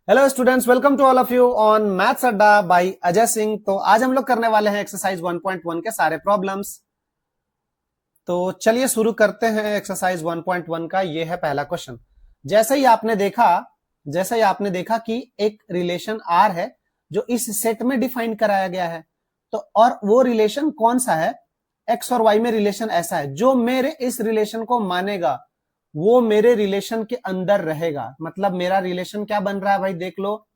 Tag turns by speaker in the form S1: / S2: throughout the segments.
S1: Hello students, welcome to all of you on maths Adda by Ajay Singh. तो आज हम लोग करने वाले हैं एक्सरसाइज 1.1 के सारे प्रॉब्लम्स। तो चलिए शुरू करते हैं एक्सरसाइज 1.1 का। ये है पहला क्वेश्चन। जैसे ही आपने देखा कि एक रिलेशन आर है जो इस सेट में डिफाइन कराया गया है, तो और वो रिलेशन कौन सा है? एक्स और वाई में रिलेशन ऐसा है जो मेरे इस रिलेशन को मानेगा वो मेरे रिलेशन के अंदर रहेगा। मतलब मेरा रिलेशन क्या बन रहा है भाई, देख लो।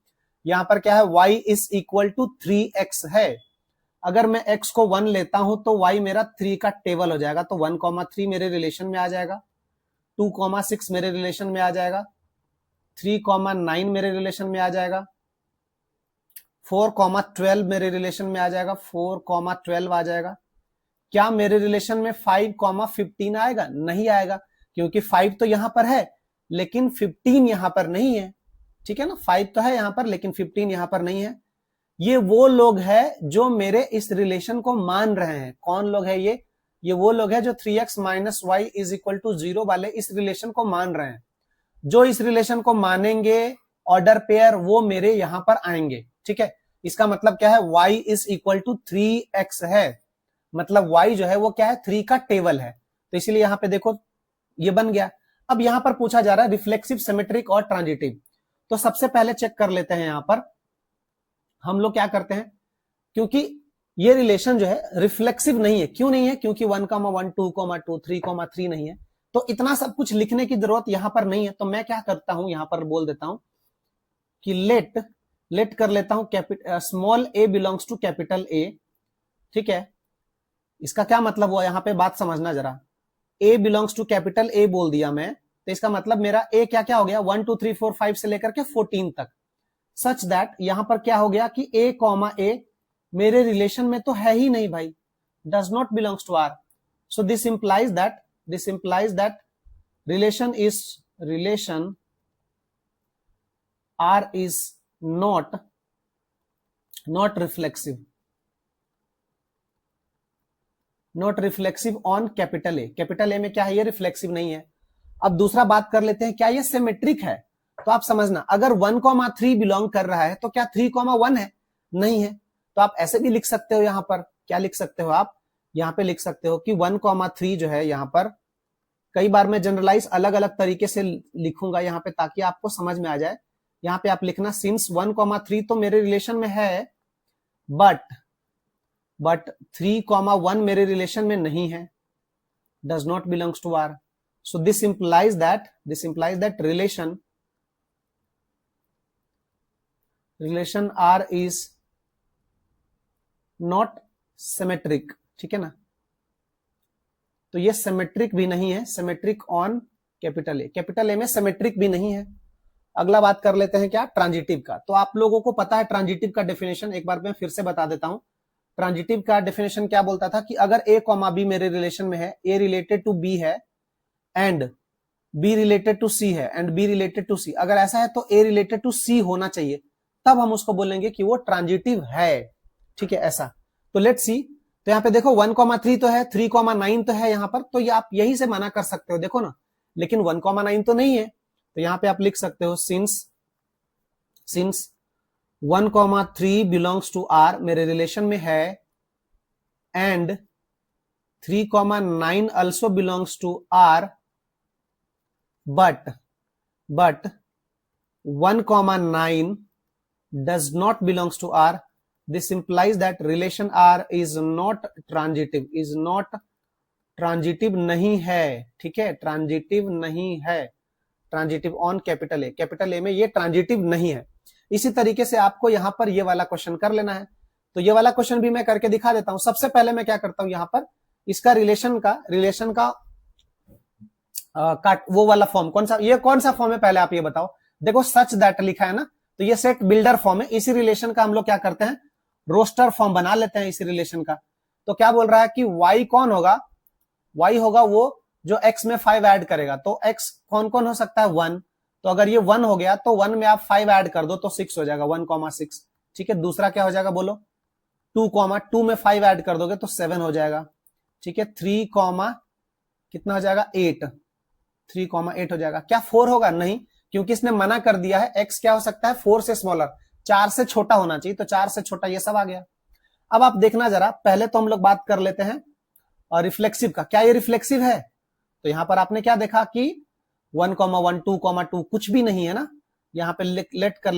S1: यहां पर क्या है, y is equal to 3x है। अगर मैं x को 1 लेता हूं तो y मेरा 3 का टेबल हो जाएगा। तो 1,3 मेरे रिलेशन में आ जाएगा, 2,6 मेरे रिलेशन में आ जाएगा, 3,9 मेरे रिलेशन में आ जाएगा, 4,12 मेरे रिलेशन में आ जाएगा, 4,12 आ जाएगा। क्या मेरे रिलेशन में 5,15 आएगा? नहीं आएगा, क्योंकि 5 तो यहां पर है लेकिन 15 यहां पर नहीं है। ठीक है ना, 5 तो है यहां पर लेकिन 15 यहां पर नहीं है। ये वो लोग हैं जो मेरे इस रिलेशन को मान रहे हैं। कौन लोग है ये वो लोग हैं जो 3x minus Y is equal to 0 वाले इस रिलेशन को मान रहे हैं। जो इस रिलेशन को मानेंगे ऑर्डर पेयर, वो मेरे यहां पर आएंगे। ठीक है, इसका मतलब क्या है, y is equal to 3x है। मतलब y जो है वो क्या है, 3 का टेबल है। तो इसीलिए यहां पे देखो ये बन गया। अब यहां पर पूछा जा रहा है रिफ्लेक्सिव, सिमेट्रिक और ट्रांजिटिव। तो सबसे पहले चेक कर लेते हैं। यहां पर हम लोग क्या करते हैं, क्योंकि ये रिलेशन जो है रिफ्लेक्सिव नहीं है। क्यों नहीं है? क्योंकि 1,1, 2,2, 3,3 नहीं है। तो इतना सब कुछ लिखने की जरूरत यहां पर नहीं है। तो मैं क्या करता हूं, यहां पर बोल देता हूं कि लेट कर लेता हूं small a belongs to capital A। ठीक है, इसका क्या मतलब हुआ, यहां पे बात समझना जरा। a belongs to capital A बोल दिया मैं, तो इसका मतलब मेरा a क्या क्या हो गया, 1 2 3 4 5 से लेकर के 14 तक। सच दैट यहां पर क्या हो गया कि a कॉमा a मेरे रिलेशन में तो है ही नहीं भाई, does not belongs to R. So this implies that relation R is not reflexive on capital A. Capital A में क्या है, ये रिफ्लेक्सिव नहीं है। अब दूसरा बात कर लेते हैं, क्या ये सिमेट्रिक है? तो आप समझना, अगर 1,3 बिलोंग कर रहा है तो क्या 3,1 है? नहीं है। तो आप ऐसे भी लिख सकते हो। यहां पर क्या लिख सकते हो आप, यहां पे लिख सकते हो कि 1,3 जो है, यहां पर कई बार मैं जनरलाइज अलग अलग तरीके से लिखूंगा यहां पे ताकि आपको समझ में आ जाए। यहां पे आप लिखना, सिंस 1,3 तो मेरे रिलेशन में है, बट 3,1 मेरे रिलेशन में नहीं है, does not belongs to R. So this implies that relation R is not symmetric. ठीक है ना, तो ये सिमेट्रिक भी नहीं है, सिमेट्रिक ऑन कैपिटल ए में सिमेट्रिक भी नहीं है। अगला बात कर लेते हैं क्या, ट्रांजिटिव का। तो आप लोगों को पता है ट्रांजिटिव का डेफिनेशन, एक बार मैं फिर से बता देता हूं। ट्रांजिटिव का डेफिनेशन क्या बोलता था कि अगर a कॉमा बी मेरे रिलेशन में है, a रिलेटेड टू b है and b related to c है and b related to c, अगर ऐसा है तो a रिलेटेड टू c होना चाहिए, तब हम उसको बोलेंगे कि वो ट्रांजिटिव है। ठीक है, ऐसा। तो लेट्स सी। तो यहां पे देखो 1,3 तो है, 3,9 तो है यहां पर, तो ये आप यही से मना कर सकते हो, देखो ना। लेकिन 1,9 तो नहीं है, तो यहां पे आप लिख सकते हो सिंस 1,3 बिलोंग्स टू आर, मेरे रिलेशन में है, and 3,9 also belongs to R, but 1,9 does not belongs to R. This implies that relation R is not transitive नहीं है। ठीक है, ट्रांजिटिव नहीं है, ट्रांजिटिव ऑन कैपिटल ए में ये ट्रांजिटिव नहीं है। इसी तरीके से आपको यहां पर ये वाला क्वेश्चन कर लेना है। तो ये वाला क्वेश्चन भी मैं करके दिखा देता हूं। सबसे पहले मैं क्या करता हूं, यहां पर इसका रिलेशन का वो वाला फॉर्म कौन सा फॉर्म है, पहले आप ये बताओ। देखो सच दैट लिखा है ना, तो ये सेट बिल्डर फॉर्म है। इसी रिलेशन का हम लोग क्या करते हैं, रोस्टर फॉर्म बना लेते हैं इसी रिलेशन का। तो क्या बोल रहा है कि y कौन होगा, y होगा वो जो x में 5 ऐड करेगा। तो x कौन कौन हो सकता है, 1। तो अगर ये 1 हो गया तो 1 में आप 5 ऐड कर दो तो 6 हो जाएगा, 1,6। ठीक है, दूसरा क्या हो जाएगा बोलो, 2 में 5 ऐड कर दोगे तो 7 हो जाएगा। ठीक है, 3, कितना हो जाएगा, 8 हो जाएगा। क्या 4 होगा? नहीं, क्योंकि इसने मना कर दिया है x क्या हो सकता है 4 से स्मॉलर, 4 से छोटा होना चाहिए, तो 4 से छोटा ये सब आ गया। अब आप देखना जरा, पहले तो हम लोग बात कर लेते हैं और रिफ्लेक्सिव का। क्या ये रिफ्लेक्सिव है? तो यहां पर आपने क्या देखा कि 1, 1, 2, 2 कुछ भी नहीं है ना। यहां पे लेट कर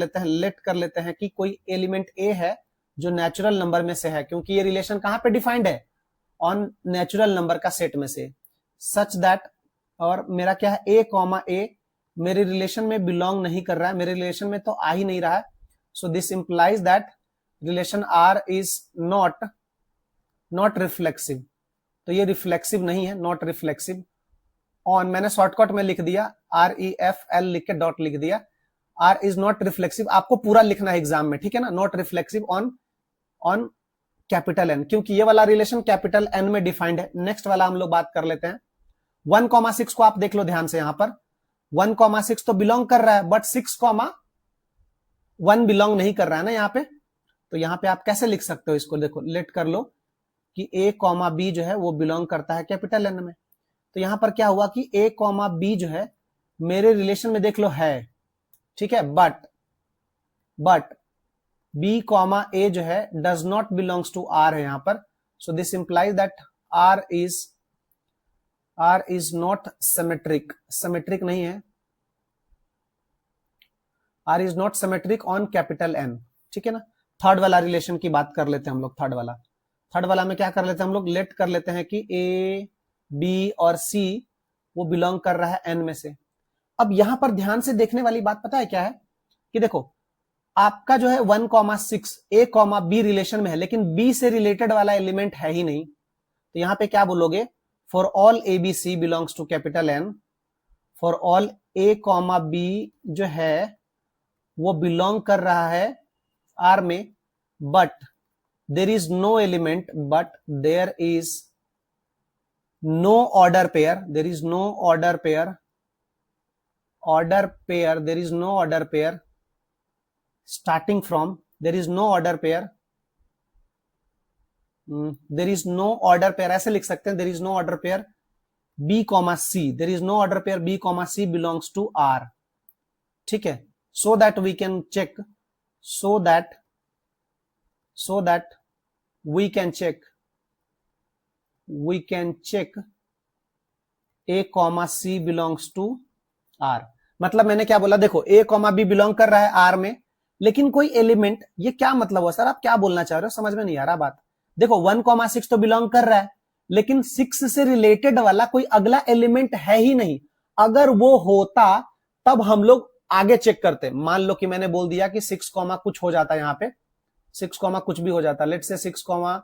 S1: लेते हैं कि कोई एलिमेंट ए है जो नेचुरल नंबर में से है, क्योंकि ये रिलेशन कहां पे डिफाइंड है, ऑन नेचुरल नंबर का सेट में से, सच दैट, और मेरा क्या है ए कॉमा ए मेरे रिलेशन में बिलोंग नहीं कर रहा है, मेरे रिलेशन में तो आ ही नहीं रहा है। So this implies that relation R is not reflexive. तो ये रिफ्लेक्सिव नहीं है, नॉट रिफ्लेक्सिव ऑन, मैंने शॉर्टकट में लिख दिया REFL लिख के डॉट लिख दिया, आर इज नॉट रिफ्लेक्सिव। आपको पूरा लिखना है एग्जाम में, ठीक है ना, not reflexive on capital N, क्योंकि ये वाला रिलेशन कैपिटल एन में डिफाइंड है। नेक्स्ट वाला हम लोग बात कर लेते हैं 1,6 को आप देख लो ध्यान से, यहां पर 1,6 तो बिलोंग कर रहा है, बट 6,1 बिलोंग नहीं कर रहा है ना यहाँ पे। तो यहाँ पे आप कैसे लिख सकते हो इसको, देखो लेट कर लो कि A, B जो है वो बिलोंग करता है कैपिटल एन में। तो यहां पर क्या हुआ कि A, B जो है मेरे रिलेशन में देख लो है, ठीक है, बट B, A जो है does not belongs to R है यहां पर। So this implies that R is not symmetric, symmetric नहीं है, R is not symmetric on capital N, ठीक है ना। थर्ड वाला रिलेशन की बात कर लेते हैं हम लोग। थर्ड वाला में क्या कर लेते हैं हम लोग, लेट कर लेते हैं कि A, B और C वो बिलोंग कर रहा है N में से। अब यहां पर ध्यान से देखने वाली बात पता है क्या है कि देखो आपका जो है 1,6 A, B रिलेशन में है, लेकिन B से रिलेटेड वाला एलिमेंट है ही नहीं। तो यहां पे क्या बोलोगे, for all ABC belongs to capital N, for all A, B जो है वो बिलोंग कर रहा है R में, but there is no element, but there is no order pair, there is no order pair, there is no order pair starting from, there is no order pair, there is no order pair, ऐसे लिख सकते हैं, there is no order pair B, C, there is no order pair B, C belongs to R, ठीक है। so that we can check, so that we can check A, C belongs to R। मतलब मैंने क्या बोला, देखो A, B belong कर रहा है R में, लेकिन कोई एलिमेंट, ये क्या मतलब हुआ सर, आप क्या बोलना चाह रहे हो, समझ में नहीं आ रहा बात। देखो 1,6 तो बिलोंग कर रहा है, लेकिन 6 से रिलेटेड वाला कोई अगला एलिमेंट है ही नहीं। अगर वो होता तब हम लोग आगे चेक करते। मान लो कि मैंने बोल दिया कि 6, कुछ हो जाता, यहां पे 6, कुछ भी हो जाता, लेट से 6,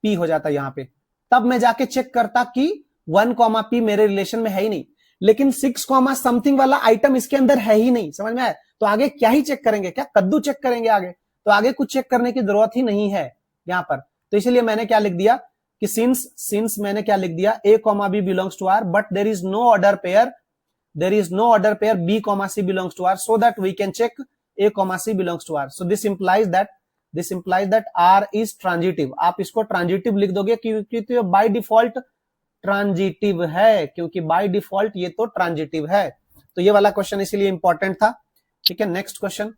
S1: P हो जाता यहां पे, तब मैं जाके चेक करता कि 1, P मेरे रिलेशन में है ही नहीं। लेकिन 6, समथिंग वाला आइटम इसके अंदर है ही नहीं, समझ में आया। तो आगे क्या ही चेक करेंगे, क्या कद्दू चेक करेंगे आगे, तो आगे कुछ चेक करने की जरूरत ही नहीं है यहां पर। तो इसलिए मैंने क्या लिख दिया कि सिंस मैंने क्या लिख दिया, A, B belongs to R, but there is no order pair B, C belongs to R, so that we can check A, C belongs to R। so this implies that R is transitive। आप इसको transitive लिख दोगे क्योंकि तो by default transitive है, क्योंकि by default ये तो ट्रांजिटिव है। तो ये वाला क्वेश्चन इसीलिए इंपॉर्टेंट था, ठीक है। नेक्स्ट क्वेश्चन,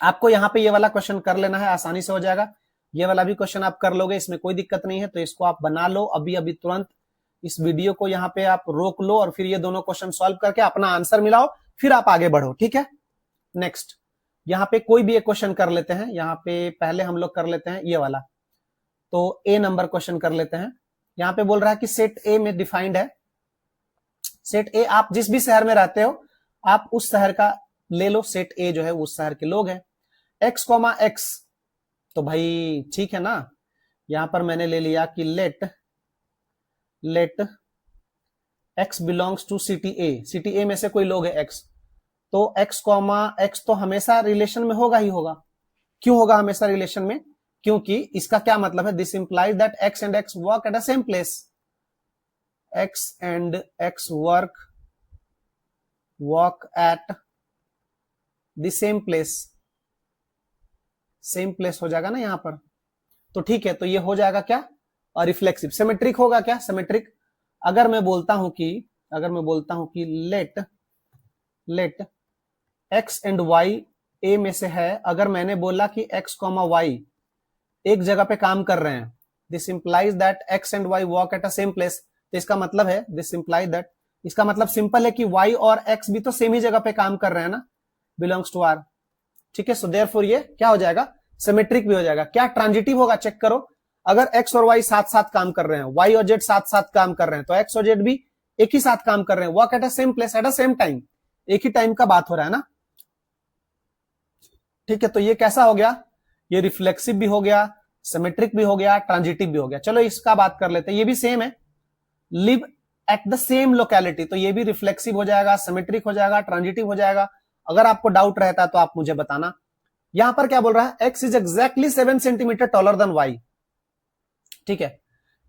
S1: आपको यहां पे ये वाला क्वेश्चन कर लेना है, आसानी से हो जाएगा। ये वाला भी क्वेश्चन आप कर लोगे, इसमें कोई दिक्कत नहीं है। तो इसको आप बना लो अभी तुरंत, इस वीडियो को यहाँ पे आप रोक लो और फिर ये दोनों क्वेश्चन सॉल्व करके अपना आंसर मिलाओ, फिर आप आगे बढ़ो, ठीक है। नेक्स्ट, यहाँ पे कोई भी एक क्वेश्चन कर लेते हैं। यहाँ पे पहले हम लोग कर लेते हैं ये वाला, तो A नंबर क्वेश्चन कर लेते हैं। यहाँ पे बोल रहा है कि सेट A में डिफाइंड है, सेट A आप जिस भी शहर में रहते हो आप उस शहर का ले लो, सेट A जो है उस शहर के लोग हैं। X, तो भाई ठीक है ना, यहां पर मैंने ले लिया कि let X belongs to city A में से कोई लोग है X, तो X, तो हमेशा रिलेशन में होगा ही होगा। क्यों होगा हमेशा रिलेशन में, क्योंकि इसका क्या मतलब है, this implies that X and X work at the same place, X and X work at the same place हो जाएगा ना यहां पर। तो ठीक है, तो ये हो जाएगा क्या, और रिफ्लेक्सिव। सिमेट्रिक होगा क्या, सिमेट्रिक। अगर मैं बोलता हूं कि let let x and y a में से है, अगर मैंने बोला कि x कॉमा y एक जगह पे काम कर रहे हैं, this implies that x and y walk at a same place, तो इसका मतलब है, दिस इंप्लाइज दैट, इसका मतलब सिंपल है कि y और x भी तो सेम ही जगह पे काम कर रहे हैं ना, बिलोंग्स टू R। ठीक है, सो देयरफॉर ये क्या हो जाएगा, सिमेट्रिक भी हो जाएगा। क्या ट्रांजिटिव होगा, चेक करो, अगर x और y साथ साथ काम कर रहे हैं, y और z साथ साथ काम कर रहे हैं, तो x और z भी एक ही साथ काम कर रहे हैं, walk at a same place at a same time, एक ही टाइम का बात हो रहा है ना। ठीक है, तो ये कैसा हो गया, ये रिफ्लेक्सिव भी हो गया, सिमेट्रिक भी हो गया, ट्रांजिटिव भी हो गया। चलो इसका बात कर लेते हैं, ये भी सेम है, live at the same locality, तो ये भी रिफ्लेक्सिव हो जाएगा, सिमेट्रिक हो जाएगा, ट्रांजिटिव हो जाएगा। अगर आपको डाउट रहता है तो आप मुझे बताना। यहां पर क्या बोल रहा है, x is exactly 7 centimetre taller than y। ठीक है,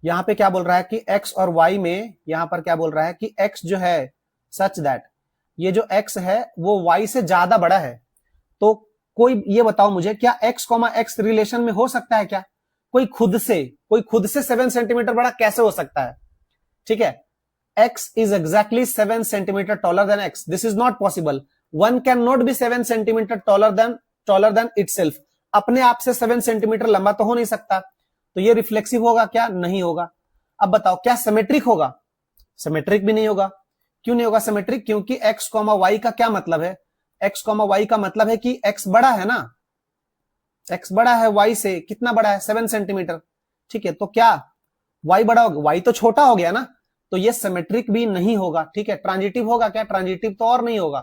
S1: यहां पे क्या बोल रहा है कि x और y में, यहां पर क्या बोल रहा है कि x जो है सच दैट, ये जो x है वो y से ज्यादा बड़ा है। तो कोई ये बताओ मुझे, क्या x, x रिलेशन में हो सकता है क्या, कोई खुद से 7 सेंटीमीटर बड़ा कैसे हो सकता है। ठीक है, x is exactly 7 centimeter taller than x. This is not possible. One cannot be 7 centimeter taller than itself. अपने आप से 7 सेंटीमीटर लंबा तो हो नहीं सकता, तो ये रिफ्लेक्सिव होगा क्या, नहीं होगा। अब बताओ क्या सिमेट्रिक होगा, सिमेट्रिक भी नहीं होगा। क्यों नहीं होगा सिमेट्रिक, क्योंकि x, y का क्या मतलब है, x, y का मतलब है कि x बड़ा है ना, x बड़ा है y से, कितना बड़ा है, 7 सेंटीमीटर। ठीक है, तो क्या y बड़ा होगा, y तो छोटा हो गया ना, तो ये सिमेट्रिक भी नहीं होगा। ठीक है, ट्रांजिटिव होगा क्या, ट्रांजिटिव तो और नहीं होगा,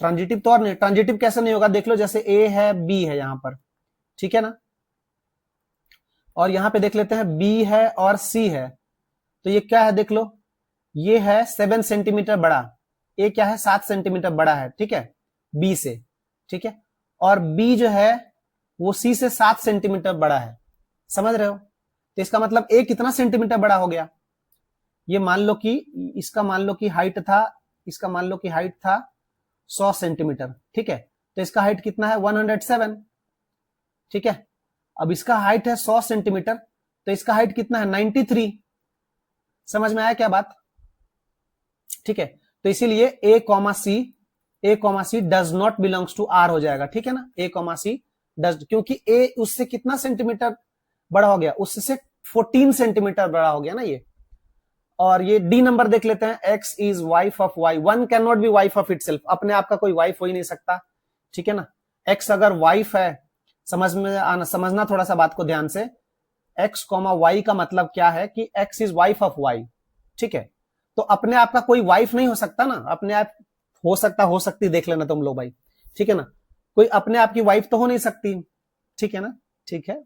S1: ट्रांजिटिव तो और नहीं। ट्रांजिटिव कैसे नहीं होगा, देख लो, जैसे A है B है यहां पर, ठीक है ना, और यहां पे देख लेते हैं B है और C है, तो ये क्या है देख लो, ये है 7 सेंटीमीटर बड़ा, A क्या है 7 सेंटीमीटर बड़ा है, ठीक है, B से। ठीक है, और B जो है वो C से 7 सेंटीमीटर बड़ा है, समझ रहे हो। तो इसका मतलब A कितना सेंटीमीटर बड़ा हो गया, ये मान लो कि इसका मान लो कि हाइट था, इसका मान लो कि हाइट था 100 सेंटीमीटर। ठीक है, तो इसका हाइट कितना है 107। ठीक है, अब इसका हाइट है 100 सेंटीमीटर, तो इसका हाइट कितना है 93। समझ में आया क्या बात। ठीक है, तो इसीलिए A comma C does not belongs to R हो जाएगा। ठीक है ना, ए कॉमा सी डज, क्योंकि ए उससे कितना सेंटीमीटर बड़ा हो गया, उससे 14 सेंटीमीटर बड़ा हो गया ना ये। और ये डी नंबर देख लेते हैं, X is wife of Y, one can not be wife of itself, अपने आप का कोई वाइफ हो ही नहीं सकता। ठीक है ना, एक्स अगर वाइफ है, समझना थोड़ा सा बात को ध्यान से, एक्स कॉमा वाई का मतलब क्या है कि X is wife of Y. ठीक है, तो अपने आप का कोई वाइफ नहीं हो सकता ना, अपने आप हो सकती देख लेना तुम लोग भाई। ठीक है ना, कोई अपने आप की वाइफ तो हो नहीं सकती। ठीक है ना, ठीक है,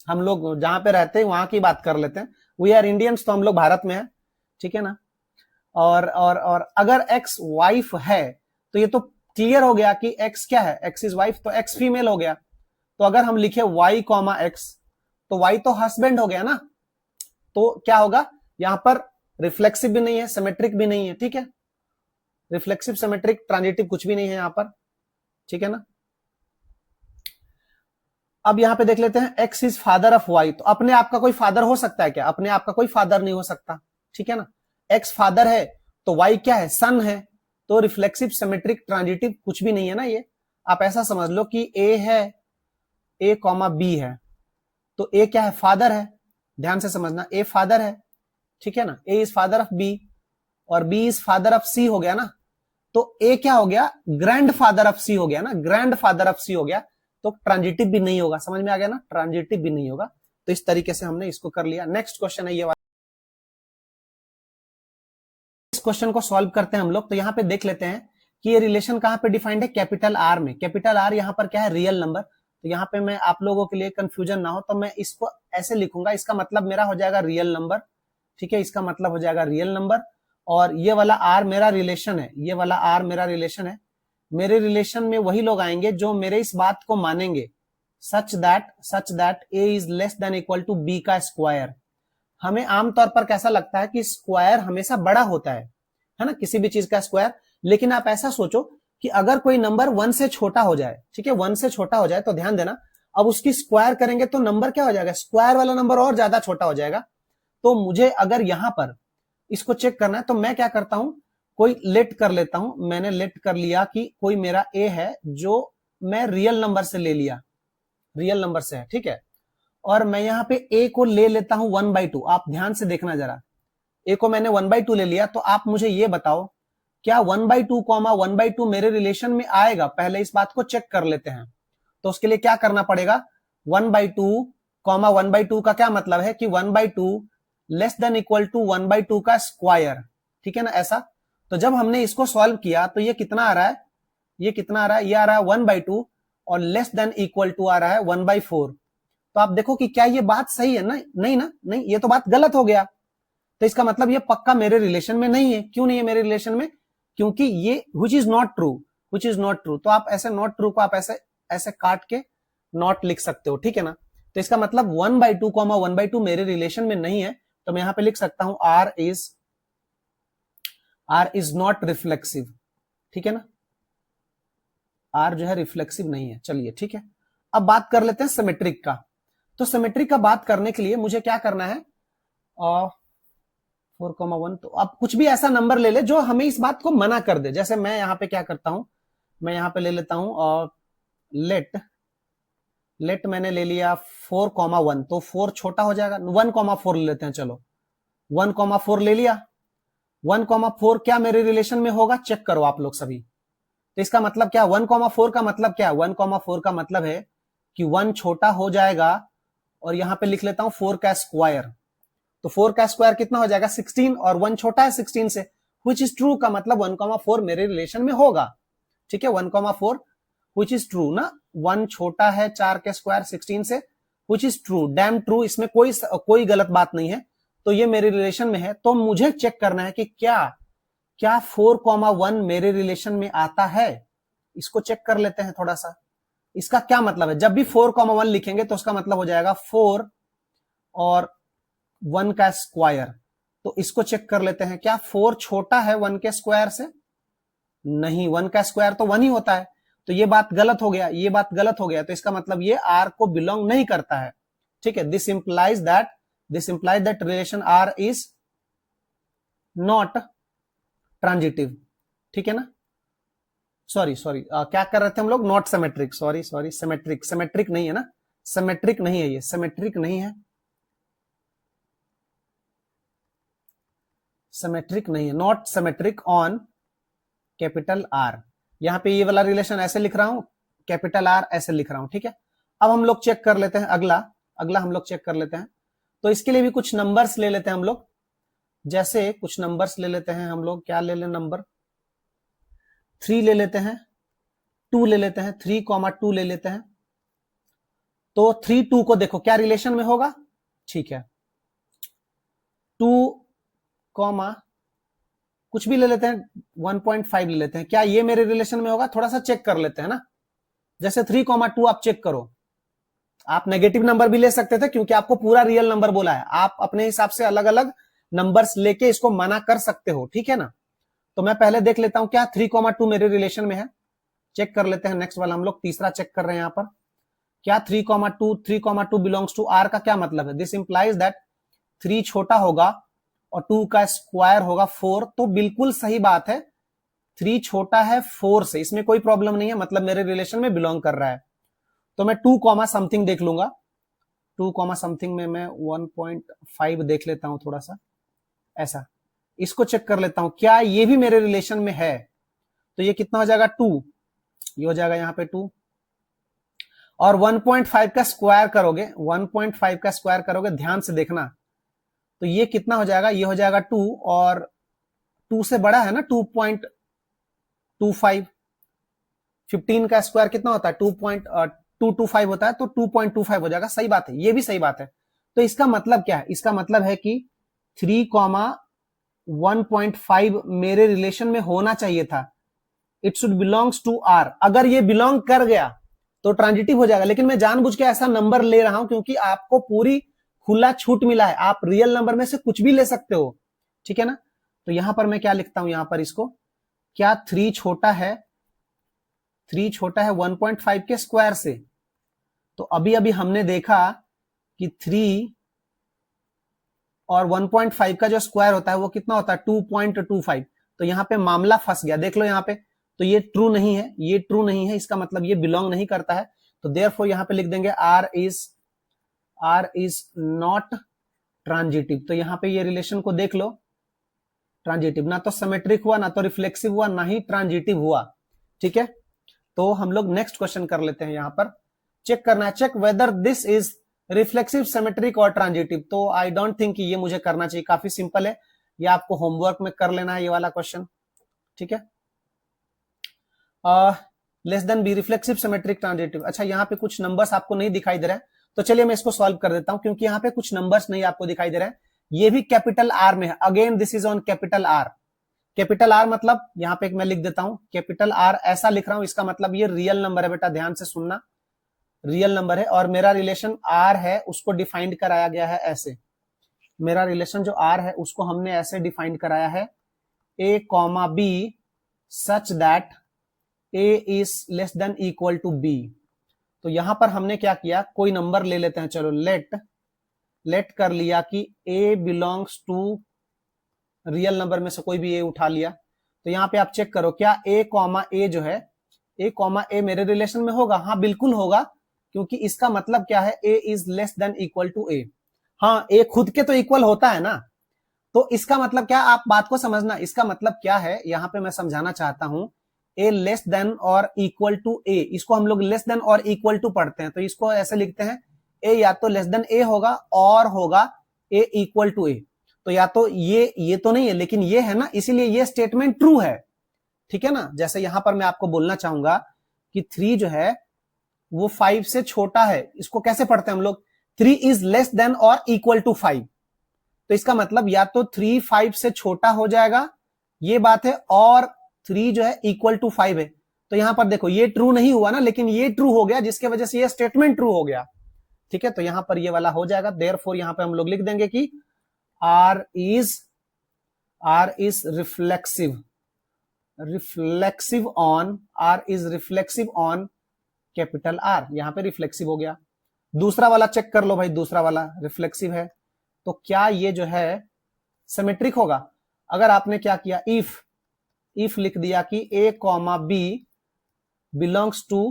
S1: हम लोग जहां पे रहते हैं वहां की बात कर लेते हैं, वी आर इंडियंस, तो हम लोग भारत में है। ठीक है ना, और अगर एक्स वाइफ है तो ये तो क्लियर हो गया कि एक्स क्या है, एक्स इज वाइफ, तो एक्स फीमेल हो गया। तो अगर हम लिखे वाई कॉमा एक्स, तो वाई तो हस्बैंड हो गया ना, तो क्या होगा यहां पर, रिफ्लेक्सिव भी नहीं है, सिमेट्रिक भी नहीं है। ठीक है, रिफ्लेक्सिव, सिमेट्रिक, ट्रांजिटिव कुछ भी नहीं है यहां पर। ठीक है ना, अब यहां पे देख लेते हैं, X is father of Y, तो अपने आप का कोई फादर हो सकता है क्या, अपने आप का कोई फादर नहीं हो सकता। ठीक है ना, एक्स फादर है तो वाई क्या है, सन है, तो रिफ्लेक्सिव, सिमेट्रिक, ट्रांजिटिव कुछ भी नहीं है ना ये। आप ऐसा समझ लो कि ए है, ए कॉमा बी है, तो ए क्या है, फादर है, ध्यान से समझना, ए फादर है। ठीक है ना, ए इज फादर ऑफ बी और बी इज फादर ऑफ सी हो गया ना, तो ए क्या हो गया, ग्रैंड फादर ऑफ सी हो गया ना, ग्रैंड फादर ऑफ सी हो गया, तो ट्रांजिटिव भी नहीं होगा। समझ में आ गया ना, ट्रांजिटिव भी नहीं होगा। तो इस तरीके से हमने इसको कर लिया। नेक्स्ट क्वेश्चन है ये वाला, इस क्वेश्चन को सॉल्व करते हैं हम लोग। तो यहां पे देख लेते हैं कि ये रिलेशन कहां पे डिफाइंड है, कैपिटल आर में। कैपिटल आर यहां पर क्या है, रियल नंबर। तो यहां पे मैं आप लोगों के लिए कंफ्यूजन ना हो तो मैं इसको ऐसे लिखूंगा, इसका मतलब मेरा हो जाएगा रियल नंबर। ठीक है, इसका मतलब हो जाएगा रियल नंबर, और ये वाला आर मेरा रिलेशन है, ये वाला आर मेरा रिलेशन है। मेरे रिलेशन में वही लोग आएंगे जो मेरे इस बात को मानेंगे, such that A is less than equal to B का स्क्वायर। हमें आमतौर पर कैसा लगता है कि स्क्वायर हमेशा बड़ा होता है ना, किसी भी चीज का स्क्वायर। लेकिन आप ऐसा सोचो कि अगर कोई नंबर 1 से छोटा हो जाए, ठीक है, 1 से छोटा हो जाए, तो ध्यान देना, अब उसकी स्क्वायर करेंगे तो नंबर क्या हो जाएगा, स्क्वायर वाला नंबर और ज्यादा छोटा हो जाएगा। तो मुझे अगर यहां पर इसको चेक करना है तो मैं क्या करता हूं, कोई लेट कर लेता हूं, मैंने लेट कर लिया कि कोई मेरा ए है जो मैं रियल नंबर से ले लिया, रियल नंबर से है, ठीक है। और मैं यहां पे ए को ले लेता हूं 1/2। आप ध्यान से देखना जरा, ए को मैंने 1/2 ले लिया, तो आप मुझे ये बताओ क्या 1/2 1/2 मेरे रिलेशन में आएगा? पहले इस बात को चेक कर लेते हैं। तो उसके लिए क्या करना पड़ेगा, 1/2 1/2 का क्या मतलब है कि 1/2 लेस देन इक्वल टू 1/2 का स्क्वायर, ठीक है ना, ऐसा। तो जब हमने इसको सॉल्व किया तो ये कितना आ रहा है, ये कितना आ रहा है, ये आ रहा है 1/2 और लेस देन इक्वल टू आ रहा है 1/4। तो आप देखो कि क्या ये बात सही है ना, नहीं ना, नहीं, ये तो बात गलत हो गया। तो इसका मतलब ये पक्का मेरे रिलेशन में नहीं है। क्यों नहीं है मेरे रिलेशन में? क्योंकि ये which is not true, which is not true। तो आप ऐसे नॉट ट्रू को आप ऐसे ऐसे काट के नॉट लिख सकते हो, ठीक है ना। तो इसका मतलब 1/2 1/2 मेरे रिलेशन में नहीं है, तो मैं यहां पे लिख सकता हूं R is not reflexive, ठीक है ना, R जो है रिफ्लेक्सिव नहीं है। चलिए ठीक है, अब बात कर लेते हैं सिमेट्रिक का। तो सिमेट्रिक का बात करने के लिए मुझे क्या करना है, 4,1। तो अब कुछ भी ऐसा नंबर ले ले जो हमें इस बात को मना कर दे। जैसे मैं यहां पे क्या करता हूं, मैं यहां पे ले लेता हूं और लेट मैंने ले लिया 4,1। तो 4 छोटा हो जाएगा, 1,4 ले लेते हैं, चलो 1,4 ले लिया। 1,4 क्या मेरे रिलेशन में होगा, चेक करो आप लोग सभी। तो इसका मतलब क्या, 1,4 का मतलब क्या है, 1,4 का मतलब है कि 1 छोटा हो जाएगा और यहां पे लिख लेता हूं 4 का स्क्वायर। तो 4 का स्क्वायर कितना हो जाएगा 16 और 1 छोटा है 16 से, which is true का मतलब 1,4 मेरे रिलेशन में होगा, ठीक है। 1,4 which is true ना, 1 छोटा है 4 के स्क्वायर 16 से, which is true, damn true, इसमें कोई गलत बात नहीं है। तो ये मेरे रिलेशन में है। तो मुझे चेक करना है कि क्या 4,1 मेरे रिलेशन में आता है। इसको चेक कर लेते हैं थोड़ा सा। इसका क्या मतलब है, जब भी 4,1 लिखेंगे तो उसका मतलब हो जाएगा 4 और 1 का स्क्वायर। तो इसको चेक कर लेते हैं, क्या 4 छोटा है 1 के स्क्वायर से? नहीं, 1 का स्क्वायर तो 1 ही होता है। तो ये बात गलत हो गया, ये बात गलत हो गया। तो इसका मतलब ये R को बिलोंग नहीं करता है, ठीक है। This implies that relation R is not transitive, ठीक है ना। सॉरी क्या कर रहे थे हम लोग, नॉट सिमेट्रिक, सॉरी सिमेट्रिक नहीं है ना, सिमेट्रिक नहीं है, ये सिमेट्रिक नहीं है, सिमेट्रिक नहीं है, not symmetric on capital R। यहां पे ये वाला रिलेशन ऐसे लिख रहा हूं, कैपिटल R ऐसे लिख रहा हूं, ठीक है। अब हम लोग चेक कर लेते हैं अगला हम लोग चेक कर लेते हैं। तो इसके लिए भी कुछ नंबर्स ले लेते हैं हम लोग। जैसे कुछ नंबर्स ले लेते हैं हम लोग, क्या ले लें नंबर, 3 ले लेते हैं, 2 ले लेते हैं, 3,2 ले लेते हैं। तो 3 2 को देखो क्या रिलेशन में होगा, ठीक है। 2 कॉमा कुछ भी ले लेते हैं, 1.5 ले लेते हैं, क्या ये मेरे रिलेशन में होगा, थोड़ा सा चेक कर लेते हैं ना। जैसे 3,2 आप चेक करो, आप नेगेटिव नंबर भी ले सकते थे क्योंकि आपको पूरा रियल नंबर बोला है, आप अपने हिसाब से अलग अलग नंबर्स लेके इसको मना कर सकते हो, ठीक है ना। तो मैं पहले देख लेता हूं क्या 3,2 मेरे रिलेशन में है, चेक कर लेते हैं। नेक्स्ट वाला हम लोग तीसरा चेक कर रहे हैं यहां पर, क्या 3,2 बिलोंग्स टू R का क्या मतलब है, दिस इंप्लाइज दैट 3 छोटा होगा और 2 का स्क्वायर होगा 4। तो बिल्कुल सही बात है, 3 छोटा है 4 से, इसमें कोई प्रॉब्लम नहीं है, मतलब मेरे रिलेशन में बिलोंग कर रहा है। तो मैं 2 कॉमा समथिंग देख लूंगा, 2 कॉमा समथिंग में मैं 1.5 देख लेता हूं थोड़ा सा ऐसा, इसको चेक कर लेता हूं क्या ये भी मेरे रिलेशन में है। तो ये कितना हो जाएगा 2, ये हो जाएगा यहां पे 2 और 1.5 का स्क्वायर करोगे, 1.5 का स्क्वायर करोगे, ध्यान से देखना। तो ये कितना हो जाएगा, ये हो जाएगा 2 और 2 से बड़ा है ना 2.25, 15 का स्क्वायर कितना होता है 2.225 होता है, तो 2.25 हो जाएगा। सही बात है, ये भी सही बात है। तो इसका मतलब क्या है, इसका मतलब है कि 3,1.5 मेरे रिलेशन में होना चाहिए था, it should belongs to R। अगर ये बिलोंग कर गया तो ट्रांजिटिव हो जाएगा, लेकिन मैं जानबूझ के ऐसा नंबर ले रहा हूं क्योंकि आपको पूरी खुला छूट मिला है, आप रियल नंबर में से कुछ भी ले सकते हो, ठीक है ना। तो यहां पर मैं क्या लिखता हूं, यहां पर इसको, क्या 3 छोटा है 1.5 के स्क्वायर से। तो अभी अभी हमने देखा कि 3 और 1.5 का जो स्क्वायर होता है वो कितना होता है 2.25। तो यहाँ पे मामला फंस गया, देख लो यहाँ पे, तो ये ट्रू नहीं है, ये ट्रू नहीं है, इसका मतलब ये बिलोंग नहीं करता है। तो देयरफॉर यहाँ पे लिख देंगे आर इज नॉट ट्रांजिटिव। तो यहाँ पे ये रिलेशन को देख लो, ट्रांजिटिव, ना तो सिमेट्रिक हुआ, ना तो रिफ्लेक्सिव हुआ, ना ही ट्रांजिटिव हुआ। ठीक है, तो हम लोग नेक्स्ट क्वेश्चन कर लेते हैं। यहां पर चेक करना है, check whether this is reflexive, symmetric और ट्रांजिटिव। तो आई डोंट थिंक ये मुझे करना चाहिए, काफी सिंपल है, ये आपको होमवर्क में कर लेना है ये वाला क्वेश्चन। ठीक है, less than B, reflexive, symmetric, transitive. अच्छा, यहाँ पे कुछ नंबर्स आपको नहीं दिखाई दे रहा है, तो चलिए मैं इसको सॉल्व कर देता हूं, क्योंकि यहाँ पे कुछ नंबर्स नहीं आपको दिखाई दे रहा है। ये भी कैपिटल आर में है, again this is on capital are. Capital R मतलब यहाँ पे एक मैं लिख देता हूं, कैपिटल आर ऐसा लिख रहा हूं, इसका मतलब ये रियल नंबर है, बेटा ध्यान से सुनना, रियल नंबर है। और मेरा रिलेशन आर है उसको डिफाइंड कराया गया है ऐसे, मेरा रिलेशन जो आर है उसको हमने ऐसे डिफाइंड कराया है, A comma B such that A is less than equal to B. तो यहां पर हमने क्या किया, कोई नंबर ले लेते हैं, चलो लेट कर लिया कि ए बिलोंग्स टू, रियल नंबर में से कोई भी ए उठा लिया। तो यहां पे आप चेक करो, क्या ए कॉमा ए जो है, ए कॉमा ए मेरे रिलेशन में होगा? हाँ बिल्कुल होगा, क्योंकि इसका मतलब क्या है, A is less than equal to A. हाँ, ए खुद के तो इक्वल होता है ना, तो इसका मतलब क्या, आप बात को समझना, इसका मतलब क्या है, यहां पे मैं समझाना चाहता हूं, ए लेस देन और इक्वल टू ए, इसको हम लोग लेस देन और इक्वल टू पढ़ते हैं, तो इसको ऐसे लिखते हैं, ए या तो लेस देन ए होगा और होगा ए इक्वल टू ए। तो या तो ये तो नहीं है, लेकिन ये है ना, इसीलिए ये स्टेटमेंट ट्रू है। ठीक है ना, जैसे यहां पर मैं आपको बोलना चाहूंगा कि 3 जो है वो 5 से छोटा है, इसको कैसे पढ़ते हैं हम लोग, 3 इज लेस देन और इक्वल टू 5। तो इसका मतलब या तो 3 5 से छोटा हो जाएगा, ये बात है, और 3 जो है इक्वल टू 5 है। तो यहां पर देखो ये ट्रू नहीं हुआ ना, लेकिन ये ट्रू हो गया, जिसके वजह से ये स्टेटमेंट ट्रू हो गया। ठीक है, तो यहां पर ये वाला हो जाएगा, देयरफॉर यहां पर हम लोग लिख देंगे कि R is reflexive on capital R, यहां पे रिफ्लेक्सिव हो गया। दूसरा वाला चेक कर लो भाई, दूसरा वाला रिफ्लेक्सिव है, तो क्या ये जो है सिमेट्रिक होगा? अगर आपने क्या किया, इफ लिख दिया कि A comma B belongs to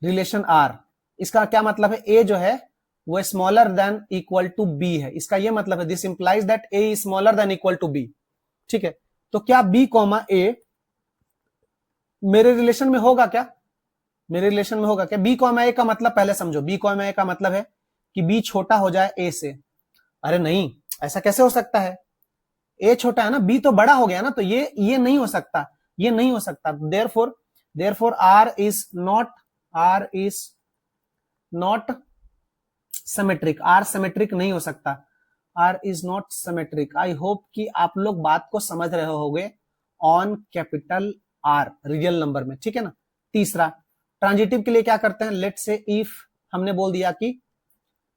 S1: relation R, इसका क्या मतलब है, A जो है वो smaller than equal to B है, इसका ये मतलब है, this implies that A is smaller than equal to B. ठीक है, तो क्या बी कॉमा ए मेरे रिलेशन में होगा क्या, मेरे रिलेशन में होगा क्या? बी कॉमा ए का मतलब पहले समझो, बी कॉमा ए का मतलब है कि बी छोटा हो जाए ए से। अरे नहीं, ऐसा कैसे हो सकता है, ए छोटा है ना, बी तो बड़ा हो गया ना, तो ये नहीं हो सकता, ये नहीं हो सकता। Therefore R is not symmetric, R symmetric नहीं हो सकता, R is not symmetric. I hope कि आप लोग बात को समझ रहे होगे on capital R real number में। ठीक है ना। तीसरा, ट्रांजिटिव के लिए क्या करते हैं, लेट से इफ हमने बोल दिया कि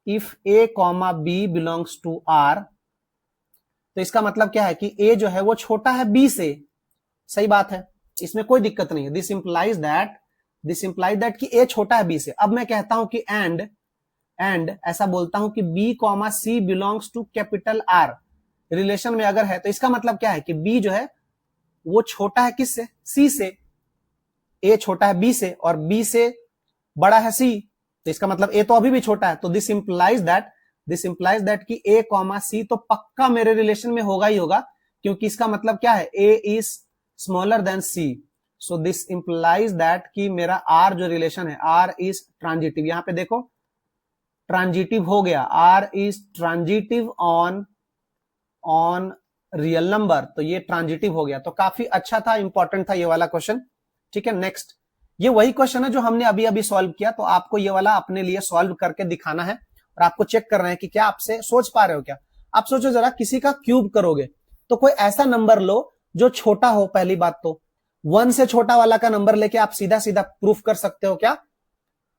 S1: if A comma B belongs to R, तो इसका मतलब क्या है कि ए जो है वो छोटा है बी से, सही बात है, इसमें कोई दिक्कत नहीं है। दिस इंप्लाइज दैट कि ए छोटा है बी से। अब मैं कहता हूं कि एंड ऐसा बोलता हूं कि B comma C belongs to capital R, relation में अगर है, तो इसका मतलब क्या है कि बी जो है वो छोटा है किससे, सी से। ए छोटा है बी से और बी से बड़ा है सी, तो इसका मतलब ए तो अभी भी छोटा है। तो दिस इंप्लाइज दैट कि ए कॉमा सी तो पक्का मेरे रिलेशन में होगा ही होगा, क्योंकि इसका मतलब क्या है, A is smaller than C. So this implies that कि मेरा आर जो रिलेशन है, आर इज ट्रांजिटिव। यहां पे देखो ट्रांजिटिव हो गया, R is transitive on real number, तो ये ट्रांजिटिव हो गया। तो काफी अच्छा था, इंपॉर्टेंट था ये वाला क्वेश्चन। ठीक है, नेक्स्ट, ये वही क्वेश्चन है जो हमने अभी अभी सॉल्व किया, तो आपको ये वाला अपने लिए सॉल्व करके दिखाना है और आपको चेक करना है कि क्या आपसे सोच पा रहे हो क्या। आप सोचो जरा, किसी का क्यूब करोगे तो कोई ऐसा नंबर लो जो छोटा हो, पहली बात तो 1 से छोटा वाला का नंबर लेके आप सीधा सीधा प्रूफ कर सकते हो क्या,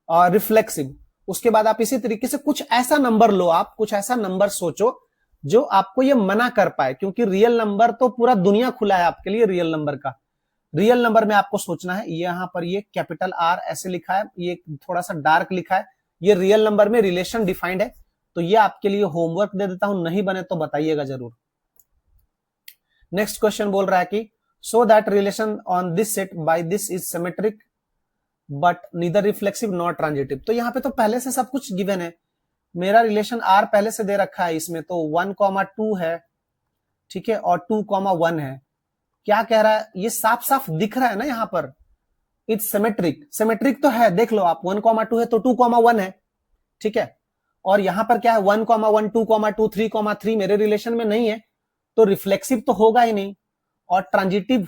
S1: और रिफ्लेक्सिव। उसके बाद आप इसी तरीके से कुछ ऐसा नंबर लो, आप कुछ ऐसा नंबर सोचो जो आपको ये मना कर पाए, क्योंकि रियल नंबर तो पूरा दुनिया खुला है आपके लिए। रियल नंबर का, रियल नंबर में आपको सोचना है, यहां पर ये कैपिटल आर ऐसे लिखा है, ये थोड़ा सा डार्क लिखा है, ये रियल नंबर में रिलेशन डिफाइंड है। तो ये आपके लिए होमवर्क दे देता हूं, नहीं बने तो बताइएगा जरूर। नेक्स्ट क्वेश्चन बोल रहा है कि so that relation on this set by this is symmetric but neither reflexive not transitive. तो यहाँ पे तो पहले से सब कुछ गिवन है, मेरा रिलेशन आर पहले से दे रखा है इसमें, तो 1,2 है, ठीक है, और 2,1 है। क्या कह रहा है, ये साफ साफ दिख रहा है ना यहाँ पर, इट्स सिमेट्रिक। सिमेट्रिक तो है, देख लो आप, 1,2 है तो 2,1 है, ठीक है। और यहां पर क्या है, 1,1, 2,2, 3,3 मेरे रिलेशन में नहीं है, तो रिफ्लेक्सिव तो होगा ही नहीं। और ट्रांजिटिव,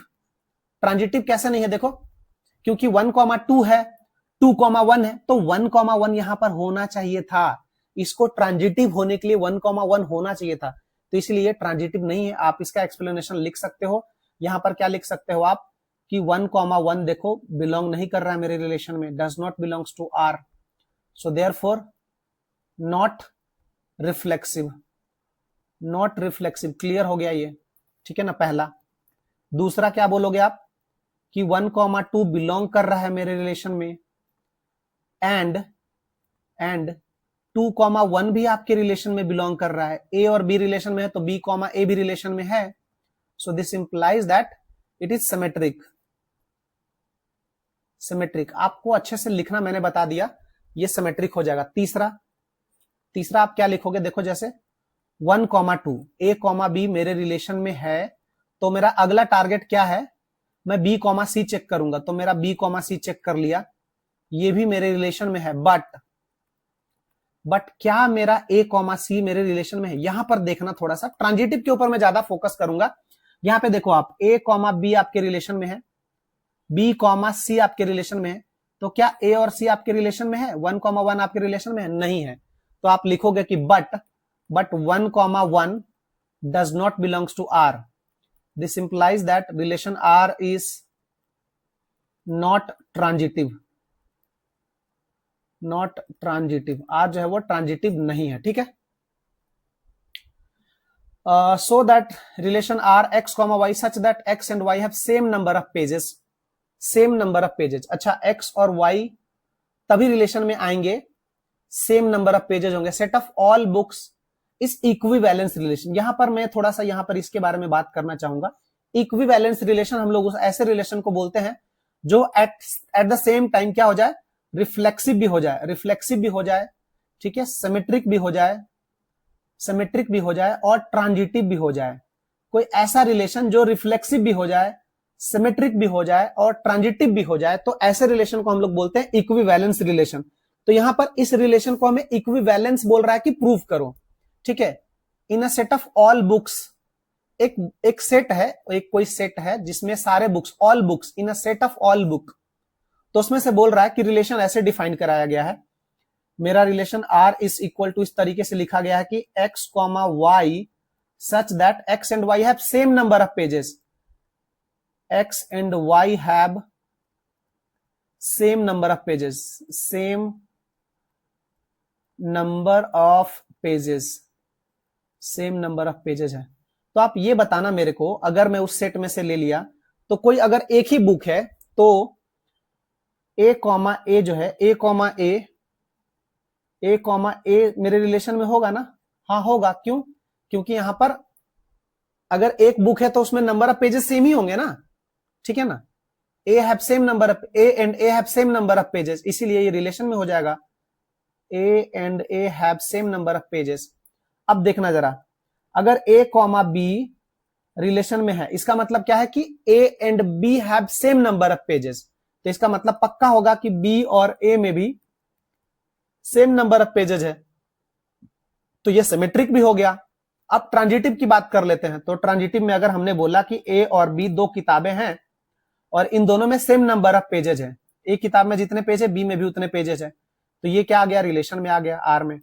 S1: ट्रांजिटिव कैसे नहीं है, देखो, क्योंकि 1,2 है, 2,1 है, तो 1,1 यहां पर होना चाहिए था। इसको ट्रांजिटिव होने के लिए 1,1 होना चाहिए था, तो इसलिए ट्रांजिटिव नहीं है। आप इसका एक्सप्लेनेशन लिख सकते हो, यहां पर क्या लिख सकते हो आप कि 1,1 देखो बिलोंग नहीं कर रहा है मेरे रिलेशन में, does not belongs to R, so therefore not reflexive. Not reflexive, clear हो गया ये, ठीक है ना, पहला। दूसरा क्या बोलोगे आप कि 1,2 बिलोंग कर रहा है मेरे रिलेशन में, एंड 2,1 भी आपके रिलेशन में बिलोंग कर रहा है। ए और बी रिलेशन में है तो बी, ए भी रिलेशन में है, so this implies that it is symmetric. Symmetric आपको अच्छे से लिखना मैंने बता दिया, ये सिमेट्रिक हो जाएगा। तीसरा आप क्या लिखोगे, देखो, जैसे 1,2 ए, बी मेरे रिलेशन में है, तो मेरा अगला टारगेट क्या है, मैं बी, सी चेक करूंगा, तो मेरा बी, सी चेक कर लिया, ये भी मेरे रिलेशन में है। बट क्या मेरा ए, सी मेरे रिलेशन में है, यहां पर देखना, थोड़ा सा ट्रांजिटिव के ऊपर मैं ज्यादा फोकस करूंगा। यहां पे देखो आप, ए, बी आपके रिलेशन में है, बी, सी आपके रिलेशन में है, तो क्या ए और सी आपके रिलेशन में है, 1,1 आपके रिलेशन में है, नहीं है। तो आप लिखोगे कि but 1,1 does not belongs to R. This implies that relation R is not transitive. Not transitive, R जो है वो ट्रांजिटिव नहीं है, ठीक है। So that relation R X, Y such that X and Y have same number of pages. Same number of pages, अच्छा, X और Y तभी रिलेशन में आएंगे, सेम नंबर ऑफ पेजेस होंगे। Set of all books is equivalence relation. यहां पर मैं थोड़ा सा यहां पर इसके बारे में बात करना चाहूंगा। इक्विवेलेंस रिलेशन हम लोग ऐसे रिलेशन को बोलते हैं जो एट द सेम टाइम क्या हो जाए, रिफ्लेक्सिव भी हो जाए, ठीक है, सिमेट्रिक भी हो जाए और ट्रांजिटिव भी हो जाए। कोई ऐसा रिलेशन जो रिफ्लेक्सिव भी हो जाए, सिमेट्रिक भी हो जाए और ट्रांजिटिव भी हो जाए, तो ऐसे रिलेशन को हम लोग बोलते हैं इक्विवेलेंस रिलेशन। तो यहां पर इस रिलेशन को हमें इक्विवेलेंस बोल रहा है कि प्रूव करो, ठीक है। In a set of all books, एक सेट है, एक कोई सेट है जिसमें सारे books, all books, in a set of all book, तो उसमें से बोल रहा है कि रिलेशन ऐसे डिफाइन कराया गया है, मेरा relation R is equal to, इस तरीके से लिखा गया है कि X, Y such that X and Y have same number of pages. X and Y have same number of pages, same number of pages, same number of pages है। तो आप ये बताना मेरे को, अगर मैं उस सेट में से ले लिया, तो कोई अगर एक ही बुक है तो ए, जो है, ए मेरे रिलेशन में होगा ना, हाँ होगा। क्यों, क्योंकि यहां पर अगर एक बुक है तो उसमें नंबर ऑफ पेजेस सेम ही होंगे ना, ठीक है ना। A have same number of, A and A have same number of pages, इसीलिए ये रिलेशन में हो जाएगा, A and A have same number of pages. अब देखना जरा, अगर ए, बी रिलेशन में है, इसका मतलब क्या है कि A and B have same number of pages, तो इसका मतलब पक्का होगा कि बी और ए में भी सेम नंबर ऑफ पेजेस है, तो ये सिमेट्रिक भी हो गया। अब ट्रांजिटिव की बात कर लेते हैं, तो ट्रांजिटिव में अगर हमने बोला कि ए और बी दो किताबें हैं और इन दोनों में सेम नंबर ऑफ पेजेस है, एक किताब में जितने पेज है बी में भी उतने पेजेस है, तो ये क्या आ गया, रिलेशन में आ गया, आर में।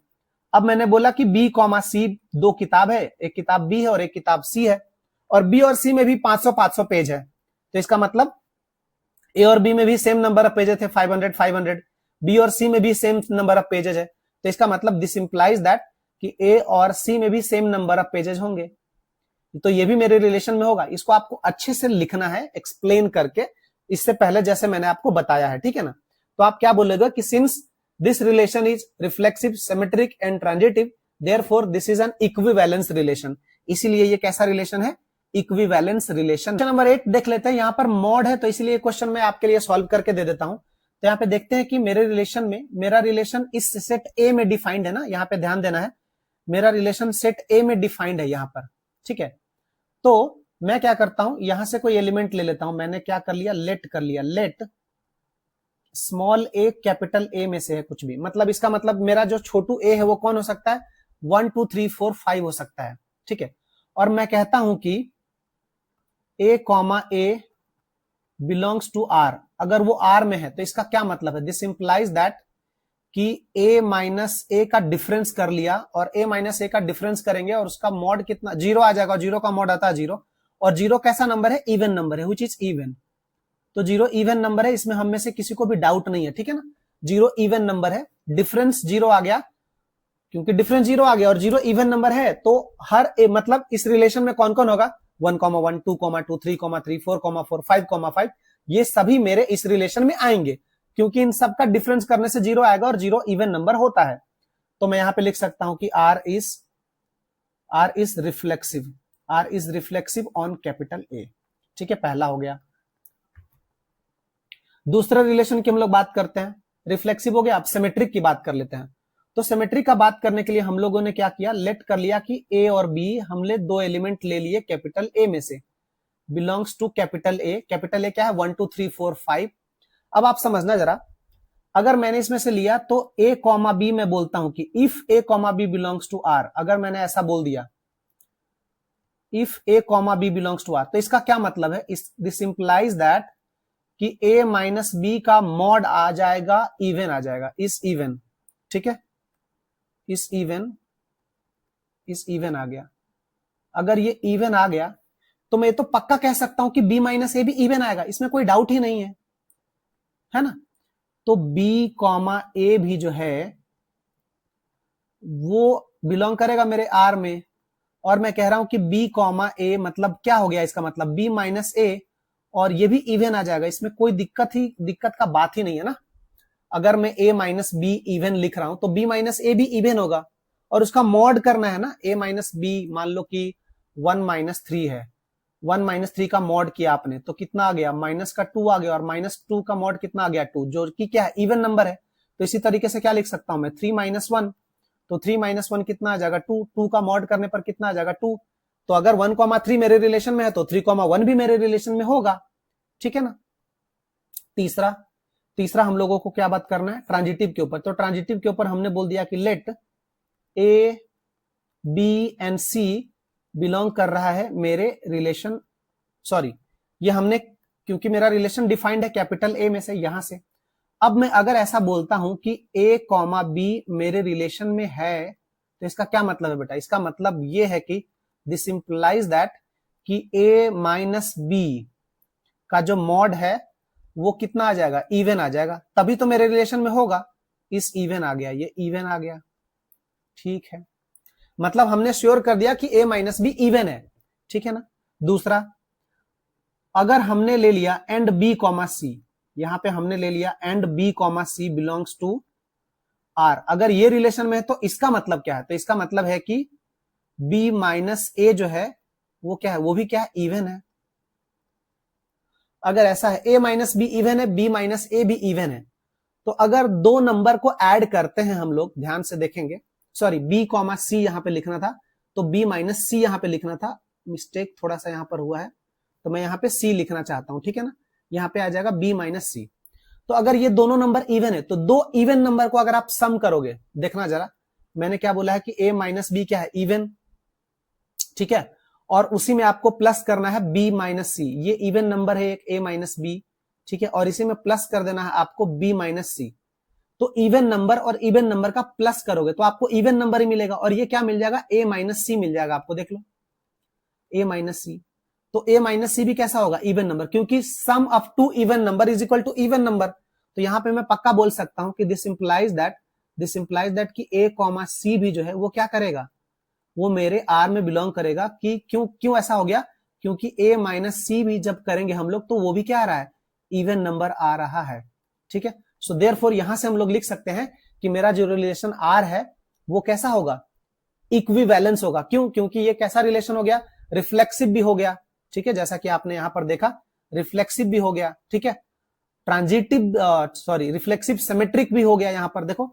S1: अब मैंने बोला कि बी, सी दो किताब है, एक किताब बी है और एक किताब सी है, और बी और सी में भी 500 पेज है, तो इसका मतलब ए और बी में भी सेम नंबर ऑफ पेजेस थे, 500, बी और सी में भी सेम नंबर ऑफ पेजेस है, तो इसका मतलब दिस इंप्लाइज दैट कि ए और सी में भी सेम नंबर ऑफ पेजेस होंगे, तो ये भी मेरे रिलेशन में होगा। इसको आपको अच्छे से लिखना है, एक्सप्लेन करके, इससे पहले जैसे मैंने आपको बताया है, ठीक है ना। तो आप क्या बोलेगा कि since this relation is reflexive, symmetric and transitive, therefore this is an equivalence relation। इसीलिए ये कैसा रिलेशन है, इक्विवेलेंस रिलेशन। नंबर 8 देख लेते हैं। यहां पर मॉड है तो इसलिए क्वेश्चन मैं आपके लिए सॉल्व करके दे देता हूं। तो यहाँ पे देखते हैं कि मेरे रिलेशन में, मेरा रिलेशन इस सेट ए में डिफाइंड है ना, यहाँ पे ध्यान देना है, मेरा रिलेशन सेट ए में डिफाइंड है यहां पर, ठीक है। तो मैं क्या करता हूं, यहां से कोई एलिमेंट ले लेता हूं। मैंने क्या कर लिया, लेट कर लिया, let small A capital A में से है कुछ भी, मतलब इसका मतलब मेरा जो छोटू ए है वो कौन हो सकता है, 1 2 3 4 5 हो सकता है, ठीक है। और मैं कहता हूं कि A comma A belongs to R, अगर वो आर में है तो इसका क्या मतलब है, दिस इंप्लाइज दैट कि ए माइनस ए का डिफरेंस कर लिया, और ए माइनस ए का डिफरेंस करेंगे और उसका मॉड कितना, 0 आ जाएगा, 0 का मॉड आता है 0, और 0 कैसा नंबर है, इवन नंबर है, व्हिच इज इवन। तो 0 इवन नंबर है, इसमें हम में से किसी को भी डाउट नहीं है, ठीक है ना। 0 इवन नंबर है, डिफरेंस 0 आ गया, क्योंकि डिफरेंस 0 आ गया और 0 इवन नंबर है, तो हर मतलब इस रिलेशन में कौन कौन होगा, 1, 1, 2, 2, 3, 3, 4, 4, 5, 5, ये सभी मेरे इस रिलेशन में आएंगे, क्योंकि इन सब का डिफरेंस करने से 0 आएगा और 0 इवन नंबर होता है। तो मैं यहां पे लिख सकता हूं कि R is reflexive on capital A, ठीक है, पहला हो गया। दूसरा रिलेशन की हम लोग बात करते हैं, रिफ्लेक्सिव हो गया। अब सिमेट्रिक की बात कर लेते हैं। तो सिमेट्रिक का बात करने के लिए हम लोगों ने क्या किया, लेट कर लिया कि ए और बी हमने दो एलिमेंट ले लिए कैपिटल ए में से, belongs to capital A. Capital A क्या है, 1 2 3 4 5। अब आप समझना जरा, अगर मैंने इसमें से लिया तो ए कॉमा बी मैं बोलता हूं कि if A comma B belongs to R, अगर मैंने ऐसा बोल दिया if A comma B belongs to R, तो इसका क्या मतलब है, दिस इंप्लाइज दैट कि ए माइनस बी का मॉड आ जाएगा, इवन आ जाएगा, इस इवन, ठीक है, इस इवन आ गया। अगर ये इवन आ गया तो मैं तो पक्का कह सकता हूं कि बी माइनस ए भी इवन आएगा, इसमें कोई डाउट ही नहीं है ना। तो बी कॉमा ए भी जो है वो बिलोंग करेगा मेरे आर में, और मैं कह रहा हूं कि बी कॉमा ए मतलब क्या हो गया, इसका मतलब बी माइनस ए, और ये भी इवन आ जाएगा, इसमें कोई दिक्कत का बात ही नहीं है ना। अगर मैं a माइनस बी इवन लिख रहा हूं तो b माइनस ए भी इवन होगा, और उसका मॉड करना है ना, a माइनस बी, मान लो कि 1 माइनस 3 है, 1 माइनस 3 का मॉड किया आपने तो कितना आ गया, माइनस का 2 आ गया, और माइनस 2 का मॉड कितना आ गया, 2, जो कि क्या है, इवन नंबर है। तो इसी तरीके से क्या लिख सकता हूं मैं, 3 माइनस 1, तो 3 माइनस 1 कितना आ जाएगा, 2, 2 का मॉड करने पर कितना आ जाएगा, 2। तो अगर 1,3 मेरे रिलेशन में है तो 3,1 भी मेरे रिलेशन में होगा, ठीक है ना। तीसरा हम लोगों को क्या बात करना है, ट्रांजिटिव के ऊपर। तो ट्रांजिटिव के ऊपर हमने बोल दिया कि let A B and C belong कर रहा है मेरे रिलेशन, सॉरी ये हमने, क्योंकि मेरा रिलेशन डिफाइंड है कैपिटल ए में से, यहां से। अब मैं अगर ऐसा बोलता हूं कि ए कॉमा बी मेरे रिलेशन में है, तो इसका क्या मतलब है बेटा, इसका मतलब ये है कि दिस इंप्लाइज दैट कि ए माइनस बी का जो मॉड है वो कितना आ जाएगा, इवन आ जाएगा, तभी तो मेरे रिलेशन में होगा। इस इवन आ गया, ये इवन आ गया, ठीक है, मतलब हमने श्योर कर दिया कि a माइनस बी इवन है, ठीक है ना। दूसरा, अगर हमने ले लिया एंड b कॉमा सी, यहां पे हमने ले लिया and b comma C belongs to R, अगर ये रिलेशन में है तो इसका मतलब क्या है, तो इसका मतलब है कि b माइनस ए जो है वो क्या है, वो भी क्या है, इवन है। अगर ऐसा है a माइनस बी इवन है, b माइनस ए भी इवन है, तो अगर दो नंबर को ऐड करते हैं हम लोग, ध्यान से देखेंगे, सॉरी b कॉमा सी यहां पे लिखना था, तो b माइनस सी यहां पे लिखना था, मिस्टेक थोड़ा सा यहां पर हुआ है, तो मैं यहां पे c लिखना चाहता हूं, ठीक है ना। यहां पे आ जाएगा b माइनस सी। तो अगर ये दोनों नंबर इवन है तो दो इवन नंबर को अगर आप सम करोगे, देखना जरा, मैंने क्या बोला है कि a माइनस बी क्या है, इवन, ठीक है, और उसी में आपको प्लस करना है b माइनस सी, ये इवन नंबर है एक a माइनस बी, ठीक है, और इसी में प्लस कर देना है आपको b माइनस सी। तो इवन नंबर और इवन नंबर का प्लस करोगे तो आपको इवन नंबर ही मिलेगा, और ये क्या मिल जाएगा, a माइनस सी मिल जाएगा आपको, देख लो a माइनस सी। तो a माइनस सी भी कैसा होगा, इवन नंबर, क्योंकि sum of two even number is equal to even number. तो यहां पे मैं पक्का बोल सकता हूं कि दिस इंप्लाइज दैट कि a कॉमा सी भी जो है वो क्या करेगा, वो मेरे आर में बिलोंग करेगा। कि क्यों ऐसा हो गया, क्योंकि a माइनस सी भी जब करेंगे हम लोग तो वो भी क्या आ रहा है, इवन नंबर आ रहा है, ठीक है। सो देयरफॉर यहां से हम लोग लिख सकते हैं कि मेरा जो रिलेशन आर है वो कैसा होगा, इक्विवेलेंस होगा। क्यों, क्योंकि ये कैसा रिलेशन हो गया, रिफ्लेक्सिव भी हो गया, ठीक है, जैसा कि आपने यहां पर देखा रिफ्लेक्सिव भी हो गया, ठीक है, ट्रांजिटिव रिफ्लेक्सिव सिमेट्रिक भी हो गया यहां पर देखो।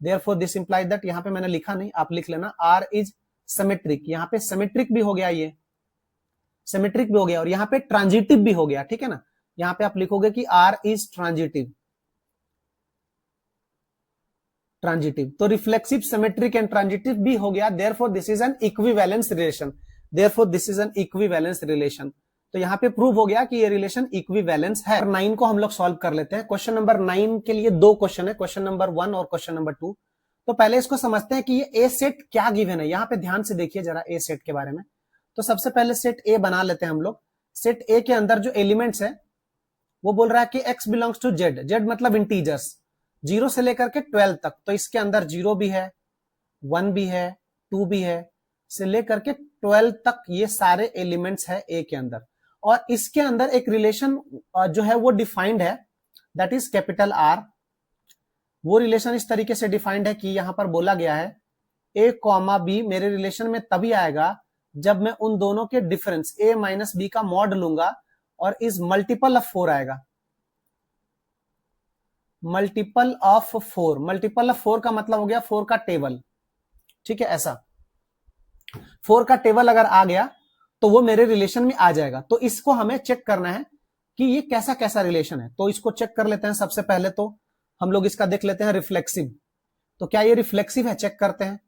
S1: देयरफॉर दिस इंप्लाइज दैट, यहां पे मैंने लिखा नहीं, आप लिख लेना आर इज सिमेट्रिक, यहां पे सिमेट्रिक भी हो गया, ये सिमेट्रिक भी हो गया और यहां पे ट्रांजिटिव भी हो गया, ठीक है ना। यहां पे आप लिखोगे कि आर इज ट्रांजिटिव, ट्रांजिटिव तो रिफ्लेक्सिव सिमेट्रिक एंड ट्रांजिटिव भी हो गया। Therefore this is an equivalence relation, therefore this is an equivalence relation. तो यहां पे प्रूव हो गया कि ये रिलेशन इक्विवेलेंस है। 9 को हम लोग सॉल्व कर लेते हैं। क्वेश्चन नंबर 9 के लिए दो क्वेश्चन है, क्वेश्चन नंबर 1 और क्वेश्चन नंबर 2। तो पहले इसको समझते हैं कि ये ए सेट क्या गिवन है। यहां पे ध्यान से देखिए जरा ए सेट के बारे में। तो सबसे पहले सेट ए बना लेते हैं हम लोग। सेट ए के अंदर जो एलिमेंट्स है वो बोल रहा है कि x belongs to Z, Z मतलब इंटीजर्स 0 से लेकर के 12 तक। तो इसके अंदर 0 भी है, 1 भी है, 2 भी है, से लेकर के 12 तक ये सारे एलिमेंट्स है ए के अंदर। और इसके अंदर एक रिलेशन जो है वो डिफाइंड है, दैट इज कैपिटल आर। वो रिलेशन इस तरीके से डिफाइंड है कि यहां पर बोला गया है ए कॉमा बी मेरे रिलेशन में तभी आएगा जब मैं उन दोनों के डिफरेंस ए माइनस बी का मॉड लूंगा और इज मल्टीपल ऑफ 4 आएगा। मल्टीपल ऑफ 4, मल्टीपल ऑफ 4 का मतलब हो गया 4 का टेबल, ठीक है। ऐसा 4 का टेबल अगर आ गया तो वो मेरे रिलेशन में आ जाएगा। तो इसको हमें चेक करना है कि ये कैसा कैसा रिलेशन है। तो इसको चेक कर लेते हैं। सबसे पहले तो हम लोग इसका देख लेते हैं रिफ्लेक्सिव। तो क्या ये रिफ्लेक्सिव है, चेक करते हैं।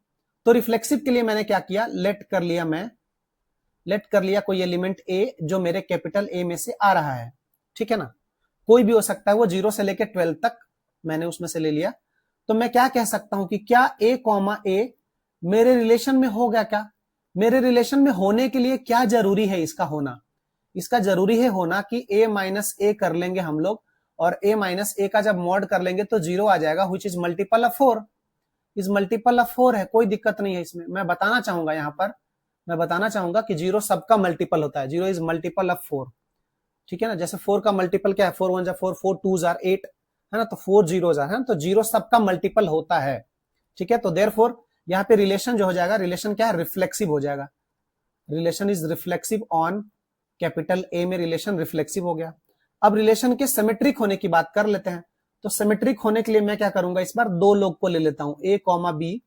S1: तो रिफ्लेक्सिव के लिए मैंने क्या किया, लेट कर लिया कोई एलिमेंट ए जो मेरे कैपिटल ए में से आ रहा है, ठीक है ना। कोई भी हो सकता है, वो 0 से लेकर 12 तक मैंने उसमें से ले लिया। तो मैं क्या कह सकता हूं कि क्या ए कॉमा ए मेरे रिलेशन में होगा क्या। मेरे रिलेशन में होने के लिए क्या जरूरी है इसका होना, इसका जरूरी है होना कि a माइनस ए कर लेंगे हम लोग और a माइनस ए का जब मॉड कर लेंगे तो 0 आ जाएगा, which is multiple of 4। Is multiple of 4 है, कोई दिक्कत नहीं है इसमें। मैं बताना चाहूंगा यहां पर, मैं बताना चाहूंगा कि 0 सबका मल्टीपल होता है। 0 इज मल्टीपल ऑफ 4, ठीक है ना। जैसे 4 का मल्टीपल क्या है, 4 1 4, 4 2 8 है ना, तो 4 zeros है ना, तो 0 सबका मल्टीपल होता है, ठीक है। तो देयरफॉर यहाँ पे रिलेशन जो हो जाएगा, रिलेशन क्या है, रिफ्लेक्सिव हो जाएगा। Relation is reflexive on capital A में रिलेशन रिफ्लेक्सिव हो गया। अब रिलेशन के सिमेट्रिक होने की बात कर लेते हैं। तो सिमेट्रिक होने के लिए मैं क्या करूंगा, इस बार दो लोग को ले लेता हूं, ए कॉमा बी,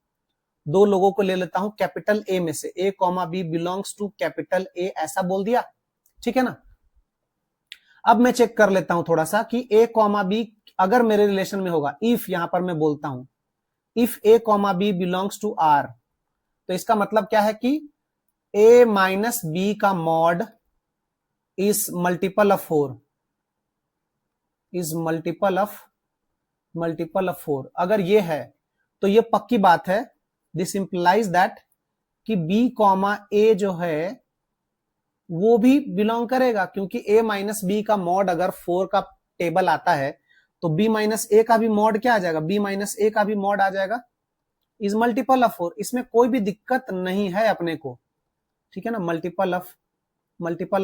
S1: दो लोगों को ले लेता हूं कैपिटल ए में से। A comma B belongs to capital A, ऐसा बोल दिया, ठीक है ना। अब मैं चेक कर लेता हूं थोड़ा सा कि ए कॉमा बी अगर मेरे रिलेशन में होगा, इफ यहां पर मैं बोलता हूं if A comma B belongs to R, तो इसका मतलब क्या है कि ए माइनस बी का mod is multiple of 4, is multiple of 4। अगर ये है तो ये पक्की बात है, दिस इंप्लाइज दैट कि बी कॉमा ए जो है वो भी बिलोंग करेगा, क्योंकि a माइनस बी का मॉड अगर 4 का टेबल आता है तो b माइनस ए का भी मॉड क्या आ जाएगा, b माइनस ए का भी मॉड आ जाएगा, इज मल्टीपल ऑफ 4। इसमें कोई भी दिक्कत नहीं है अपने को, ठीक है ना। मल्टीपल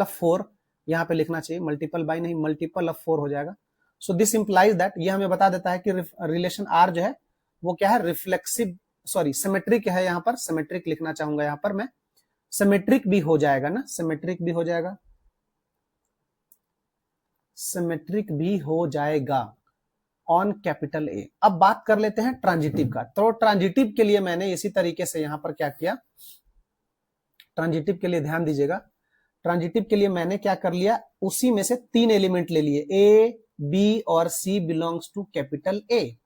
S1: ऑफ 4 यहां पे लिखना चाहिए, मल्टीपल बाय नहीं, मल्टीपल ऑफ 4 हो जाएगा। सो दिस इंप्लाइज दैट, ये हमें बता देता है कि रिलेशन r जो है वो क्या है, रिफ्लेक्सिव सिमेट्रिक है। यहां पर सिमेट्रिक लिखना चाहूंगा, यहां पर मैं सिमेट्रिक भी हो जाएगा ना, सिमेट्रिक भी हो जाएगा, सिमेट्रिक भी हो जाएगा ऑन कैपिटल ए। अब बात कर लेते हैं ट्रांजिटिव का। तो ट्रांजिटिव के लिए मैंने इसी तरीके से यहां पर क्या किया, ट्रांजिटिव के लिए ध्यान दीजिएगा। ट्रांजिटिव के लिए मैंने क्या कर लिया, उसी में से 3 एलिमेंट ले लिए, ए बी और C belongs to capital A.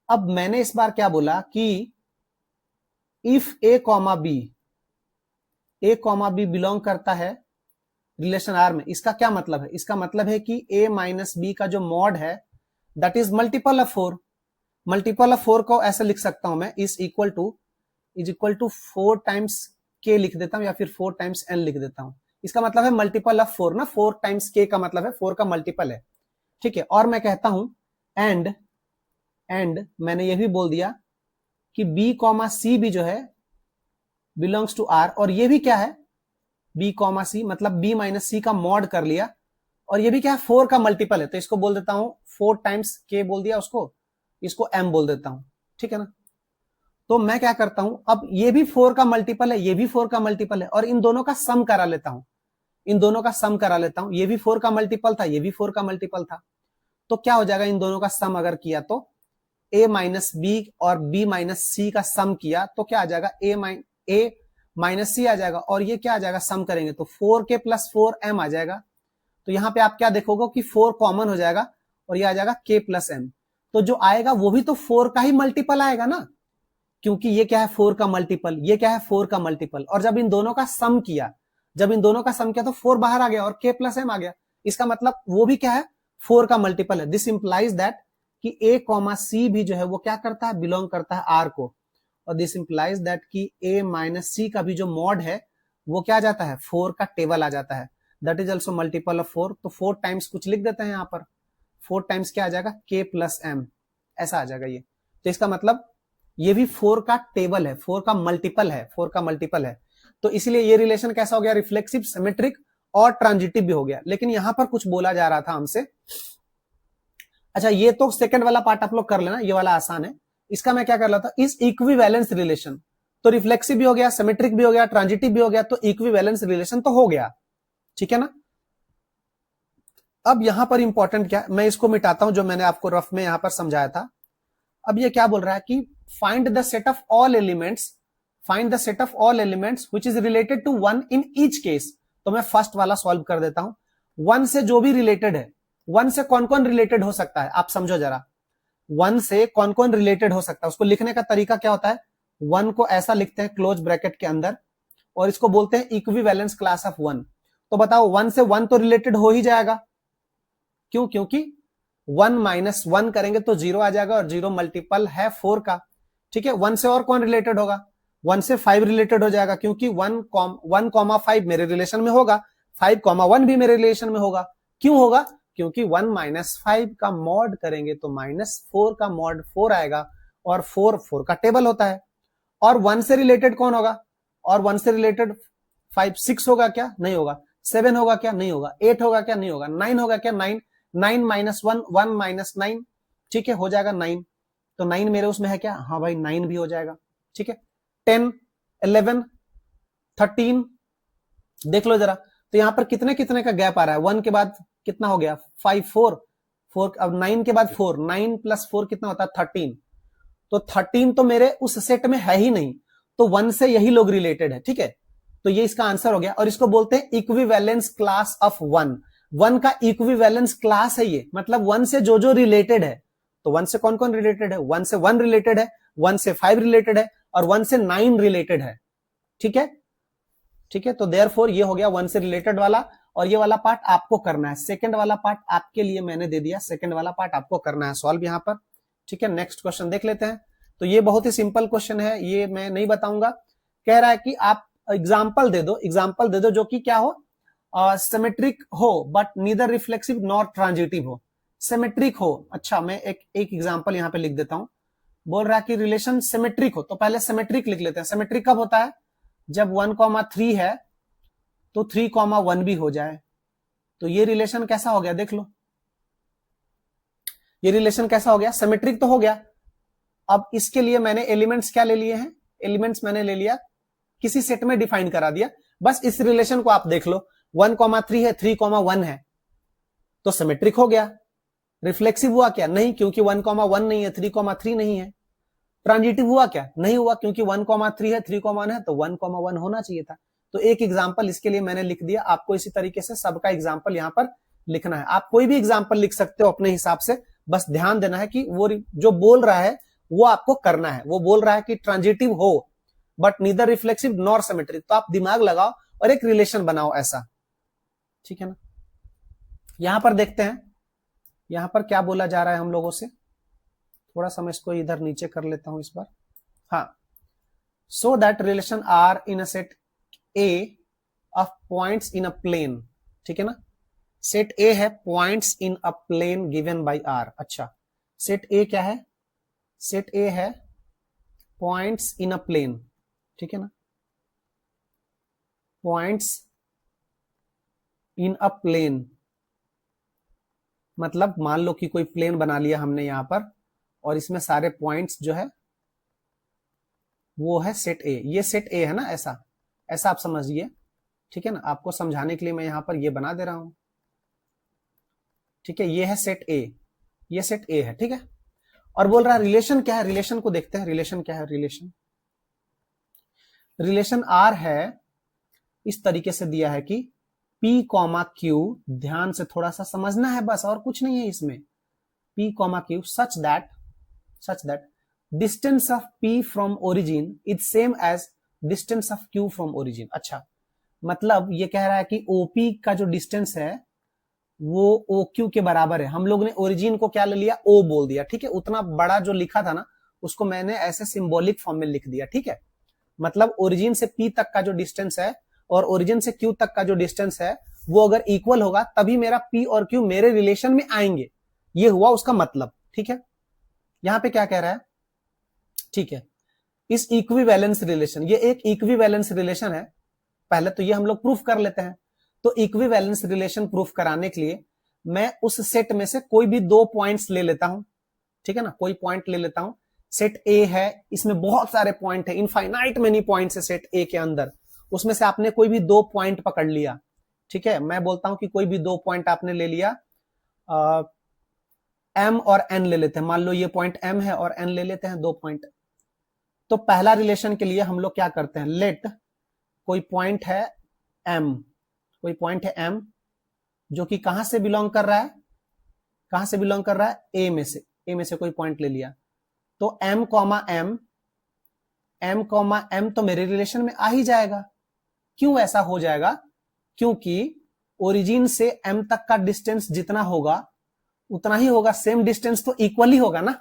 S1: अब मैंने इस बार क्या बोला कि if A comma B belong करता है रिलेशन आर में। इसका क्या मतलब है, इसका मतलब है कि a माइनस बी का जो मॉड है that is multiple of 4। Multiple of 4 को ऐसे लिख सकता हूं मैं, is equal to 4 times k लिख देता हूं या फिर 4 टाइम्स n लिख देता हूं। इसका मतलब है मल्टीपल ऑफ 4 ना, 4 टाइम्स k का मतलब है 4 का मल्टीपल है, ठीक है। और मैं कहता हूं एंड मैंने ये भी बोल दिया कि b कॉमा सी भी जो है बिलोंग्स टू आर, और ये भी क्या है b कॉमा सी, मतलब b माइनस सी का मॉड कर लिया, और ये भी क्या है 4 का मल्टीपल है। तो इसको बोल देता हूं 4 टाइम्स k बोल दिया उसको, इसको m बोल देता हूं, ठीक है ना। तो मैं क्या करता हूं, अब ये भी 4 का मल्टीपल है, ये भी 4 का मल्टीपल है, और इन दोनों का सम करा लेता हूं, इन दोनों का सम करा लेता हूं। ये भी 4 का मल्टीपल था, ये भी 4 का मल्टीपल था, तो क्या हो जाएगा, इन दोनों का सम अगर किया तो a माइनस बी और b माइनस सी का सम किया तो क्या आ जाएगा, a माइनस सी आ जाएगा, और ये क्या आ जाएगा, सम करेंगे तो 4k प्लस 4m आ जाएगा। तो यहां पे आप क्या देखोगे कि 4 कॉमन हो जाएगा और ये आ जाएगा k प्लस m। तो जो आएगा वो भी तो 4 का ही मल्टीपल आएगा ना, क्योंकि ये क्या है 4 का मल्टीपल, ये क्या है 4 का मल्टीपल, और जब इन दोनों का सम किया, जब इन दोनों का सम किया तो 4 बाहर आ गया और k प्लस m आ गया। इसका मतलब वो भी क्या है, 4 का मल्टीपल है। दिस इंप्लाइज दैट कि a कॉमा सी भी जो है वो क्या करता है, बिलोंग करता है R को, और दिस इंप्लाइज दैट कि a माइनस सी का भी जो मॉड है वो क्या आ जाता है, 4 का टेबल आ जाता है, that is also multiple of 4। तो 4 टाइम्स कुछ लिख देते हैं यहाँ पर, 4 टाइम्स क्या आ जाएगा, k प्लस m, ऐसा आ जाएगा ये। तो इसका मतलब ये भी 4 का टेबल है, 4 का मल्टीपल है, 4 का मल्टीपल है। तो इसलिए ये रिलेशन कैसा हो गया, रिफ्लेक्सिव, सिमेट्रिक और ट्रांजिटिव भी हो गया। लेकिन यहां पर कुछ बोला जा रहा था हमसे, अच्छा ये तो सेकंड वाला पार्ट आप लोग कर लेना, ये वाला आसान है। इसका मैं क्या कर रहा था, इस इक्विवेलेंस रिलेशन, तो रिफ्लेक्सिव भी हो गया, सिमेट्रिक भी हो गया, ट्रांजिटिव भी हो गया, तो इक्विवेलेंस रिलेशन तो हो गया, ठीक है ना। अब यहां पर इंपॉर्टेंट क्या, मैं इसको मिटाता हूं जो मैंने आपको रफ में यहां पर समझाया था। अब ये क्या बोल रहा है कि find the set of all elements, find the set of all elements which is related to 1 in each case. तो मैं फर्स्ट वाला सॉल्व कर देता हूं, 1 से जो भी रिलेटेड है, 1 से कौन कौन रिलेटेड हो सकता है, आप समझो जरा, 1 से कौन कौन रिलेटेड हो सकता है। उसको लिखने का तरीका क्या होता है, 1 को ऐसा लिखते हैं क्लोज ब्रैकेट के अंदर, और इसको बोलते हैं इक्विवेलेंस क्लास ऑफ 1। तो बताओ 1 से 1 तो रिलेटेड हो ही जाएगा, क्यों, क्योंकि 1 माइनस 1 करेंगे तो 0 आ जाएगा, और 0 मल्टीपल है 4 का, ठीक है। 1 से और कौन रिलेटेड होगा, 1 से 5 रिलेटेड हो जाएगा, क्योंकि 1,5 मेरे रिलेशन में होगा, 5,1 भी मेरे रिलेशन में होगा। क्यों होगा, क्योंकि 1 माइनस 5 का मॉड करेंगे तो -4 का मॉड 4 आएगा, और 4 का टेबल होता है। और 1 से रिलेटेड कौन होगा, और 1 से रिलेटेड 5, 6 होगा क्या, नहीं होगा। 7 होगा क्या, नहीं होगा। 8 होगा क्या, नहीं होगा। 9 होगा क्या, 9 माइनस 1, 1 माइनस 9, ठीक है, हो जाएगा 9। तो 9 मेरे उसमें है क्या, हाँ भाई 9 भी हो जाएगा, ठीक है। 10, 11, 13, देख लो जरा, तो यहां पर कितने कितने का गैप आ रहा है, 1 के बाद कितना हो गया 5, 4, अब 9 के बाद 4, 9 प्लस 4 कितना होता है 13। तो 13 तो मेरे उस सेट में है ही नहीं, तो 1 से यही लोग रिलेटेड है, ठीक है। तो ये इसका आंसर हो गया, और इसको बोलते हैं इक्विवेलेंस क्लास ऑफ 1। 1 का इक्विवेलेंस क्लास है ये, मतलब 1 से जो जो रिलेटेड है। तो 1 से कौन कौन रिलेटेड है, 1 से 1 रिलेटेड है, 1 से 5 रिलेटेड है, और 1 से 9 रिलेटेड है, ठीक है, ठीक है। तो देयरफॉर ये हो गया 1 से रिलेटेड वाला, और ये वाला पार्ट आपको करना है, सेकंड वाला पार्ट आपके लिए मैंने दे दिया, सेकंड वाला पार्ट आपको करना है सॉल्व यहां पर, ठीक है। नेक्स्ट क्वेश्चन देख लेते हैं। तो ये बहुत ही सिंपल क्वेश्चन है, ये मैं नहीं बताऊंगा। कह रहा है कि आप एग्जाम्पल दे दो, एग्जाम्पल दे दो जो कि क्या हो, सिमेट्रिक हो but neither reflexive nor transitive हो, सिमेट्रिक हो। अच्छा मैं एक एग्जाम्पल यहां पे लिख देता हूं। बोल रहा है कि रिलेशन सिमेट्रिक हो, तो पहले सिमेट्रिक लिख लेते हैं। सिमेट्रिक कब होता है, जब 1,3 है तो 3,1 भी हो जाए। तो ये रिलेशन कैसा हो गया, देख लो, ये रिलेशन कैसा हो गया, सिमेट्रिक तो हो गया। अब इसके लिए मैंने एलिमेंट्स क्या ले लिए हैं, एलिमेंट्स मैंने ले लिया, किसी सेट में डिफाइन करा दिया। बस इस रिलेशन को आप देख लो, 1,3 है, 3,1 है, तो सिमेट्रिक हो गया। रिफ्लेक्सिव हुआ क्या, नहीं, क्योंकि 1,1 नहीं है, 3,3 नहीं है। ट्रांजिटिव हुआ क्या, नहीं हुआ, क्योंकि 1,3 है, 3,1 है, तो 1,1 होना चाहिए था। तो एक एग्जाम्पल इसके लिए मैंने लिख दिया, आपको इसी तरीके से सबका एग्जाम्पल यहां पर लिखना है। आप कोई भी एग्जाम्पल लिख सकते हो अपने हिसाब से, बस ध्यान देना है कि वो जो बोल रहा है वो आपको करना है। वो बोल रहा है कि ट्रांजिटिव हो but neither reflexive nor symmetric, तो आप दिमाग लगाओ और एक रिलेशन बनाओ ऐसा, ठीक है ना। यहां पर देखते हैं, यहां पर क्या बोला जा रहा है हम लोगों से। थोड़ा सा मैं इसको इधर नीचे कर लेता हूं इस बार, हाँ। So that relation R in a set A of points in a plane, ठीक है ना। सेट ए है points in a plane given by R. अच्छा सेट ए क्या है, सेट ए है पॉइंट्स इन अ प्लेन, ठीक है ना, पॉइंट्स इन अ प्लेन, मतलब मान लो कि कोई प्लेन बना लिया हमने यहां पर, और इसमें सारे पॉइंट्स जो है वो है सेट ए। ये सेट ए है ना, ऐसा ऐसा आप समझिए, ठीक है ना। आपको समझाने के लिए मैं यहां पर ये बना दे रहा हूं, ठीक है। ये है सेट ए, ये सेट ए है, ठीक है। और बोल रहा है रिलेशन क्या है, रिलेशन को देखते हैं। रिलेशन क्या है, रिलेशन आर है, इस तरीके से दिया है कि P कॉमा क्यू, ध्यान से थोड़ा सा समझना है बस, और कुछ नहीं है इसमें। P comma Q such that distance of P from origin is same as distance of Q from origin. अच्छा, मतलब ये कह रहा है कि OP का जो डिस्टेंस है वो OQ के बराबर है। हम लोग ने ओरिजिन को क्या ले लिया, O बोल दिया, ठीक है। उतना बड़ा जो लिखा था ना, उसको मैंने ऐसे सिंबॉलिक फॉर्म में लिख दिया, ठीक है। मतलब ओरिजिन से P तक का जो डिस्टेंस है और ओरिजिन से Q तक का जो डिस्टेंस है वो अगर इक्वल होगा तभी मेरा P और Q मेरे रिलेशन में आएंगे। ये हुआ उसका मतलब, ठीक है। यहां पे क्या कह रहा है, ठीक है, इस इक्विवेलेंस रिलेशन, ये एक इक्विवेलेंस रिलेशन है। पहले तो ये हम लोग प्रूफ कर लेते हैं। तो इक्विवेलेंस रिलेशन प्रूफ कराने के लिए मैं उस सेट में से कोई भी 2 पॉइंट्स ले लेता हूं, ठीक है ना। कोई पॉइंट ले लेता हूं, सेट ए है, इसमें बहुत सारे पॉइंट है, इनफाइनाइट मेनी पॉइंट्स है सेट ए के अंदर। उसमें से आपने कोई भी 2 पॉइंट पकड़ लिया, ठीक है। मैं बोलता हूं कि कोई भी 2 पॉइंट आपने ले लिया, एम और एन ले लेते हैं। मान लो ये पॉइंट एम है और एन ले लेते हैं 2 पॉइंट। तो पहला रिलेशन के लिए हम लोग क्या करते हैं, लेट कोई पॉइंट है एम, कोई पॉइंट है एम जो कि कहां से बिलोंग कर रहा है, कहां से बिलोंग कर रहा है, ए में से, ए में से कोई पॉइंट ले लिया। तो M comma M, M comma M तो मेरे रिलेशन में आ ही जाएगा। क्यों ऐसा हो जाएगा, क्योंकि ओरिजिन से एम तक का डिस्टेंस जितना होगा उतना ही होगा, सेम डिस्टेंस तो इक्वली होगा ना।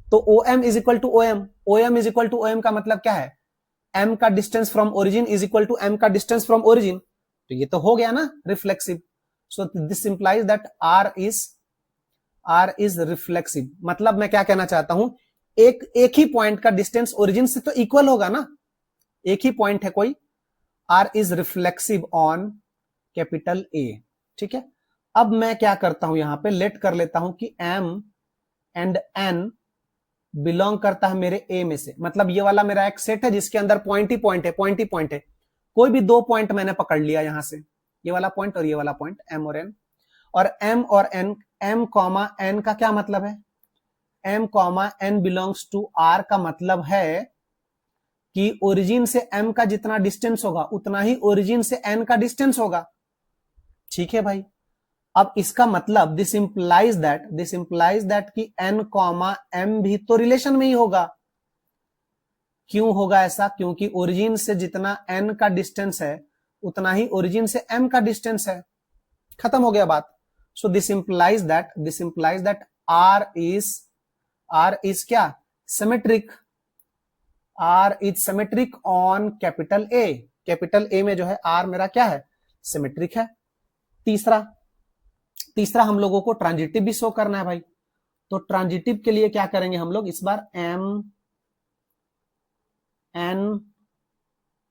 S1: तो O M is equal to O M, O M is equal to O M का मतलब क्या है, एम का distance from origin is equal to M का डिस्टेंस फ्रॉम ओरिजिन। तो ये तो हो गया ना reflexive. So this implies that R is reflexive. मतलब मैं क्या कहना चाहता हूं, एक ही पॉइंट का डिस्टेंस ओरिजिन से तो इक्वल होगा ना, एक ही पॉइंट है कोई, R is reflexive on capital A, ठीक है। अब मैं क्या करता हूं, यहां पे लेट कर लेता हूं कि एम एंड एन बिलोंग करता है मेरे ए में से। मतलब ये वाला मेरा एक सेट है जिसके अंदर पॉइंट ही पॉइंट है, पॉइंट ही पॉइंट है। कोई भी 2 पॉइंट मैंने पकड़ लिया यहां से, ये वाला पॉइंट और ये वाला पॉइंट, एम और एन। और एन, एम कॉमा एन का क्या मतलब है, M comma N belongs to R का मतलब है कि ओरिजिन से एम का जितना डिस्टेंस होगा उतना ही ओरिजिन से एन का डिस्टेंस होगा, ठीक है भाई। अब इसका मतलब दिस इंप्लाइज दैट कि एन कॉमा एम भी तो रिलेशन में ही होगा। क्यों होगा ऐसा, क्योंकि ओरिजिन से जितना एन का डिस्टेंस है उतना ही ओरिजिन से एम का डिस्टेंस है। खत्म हो गया बात। So this implies that R is क्या, symmetric, R is symmetric on capital A. Capital A में जो है आर मेरा क्या है, सिमेट्रिक है। तीसरा हम लोगों को ट्रांजिटिव भी शो करना है भाई। तो ट्रांजिटिव के लिए क्या करेंगे हम लोग, इस बार एम एन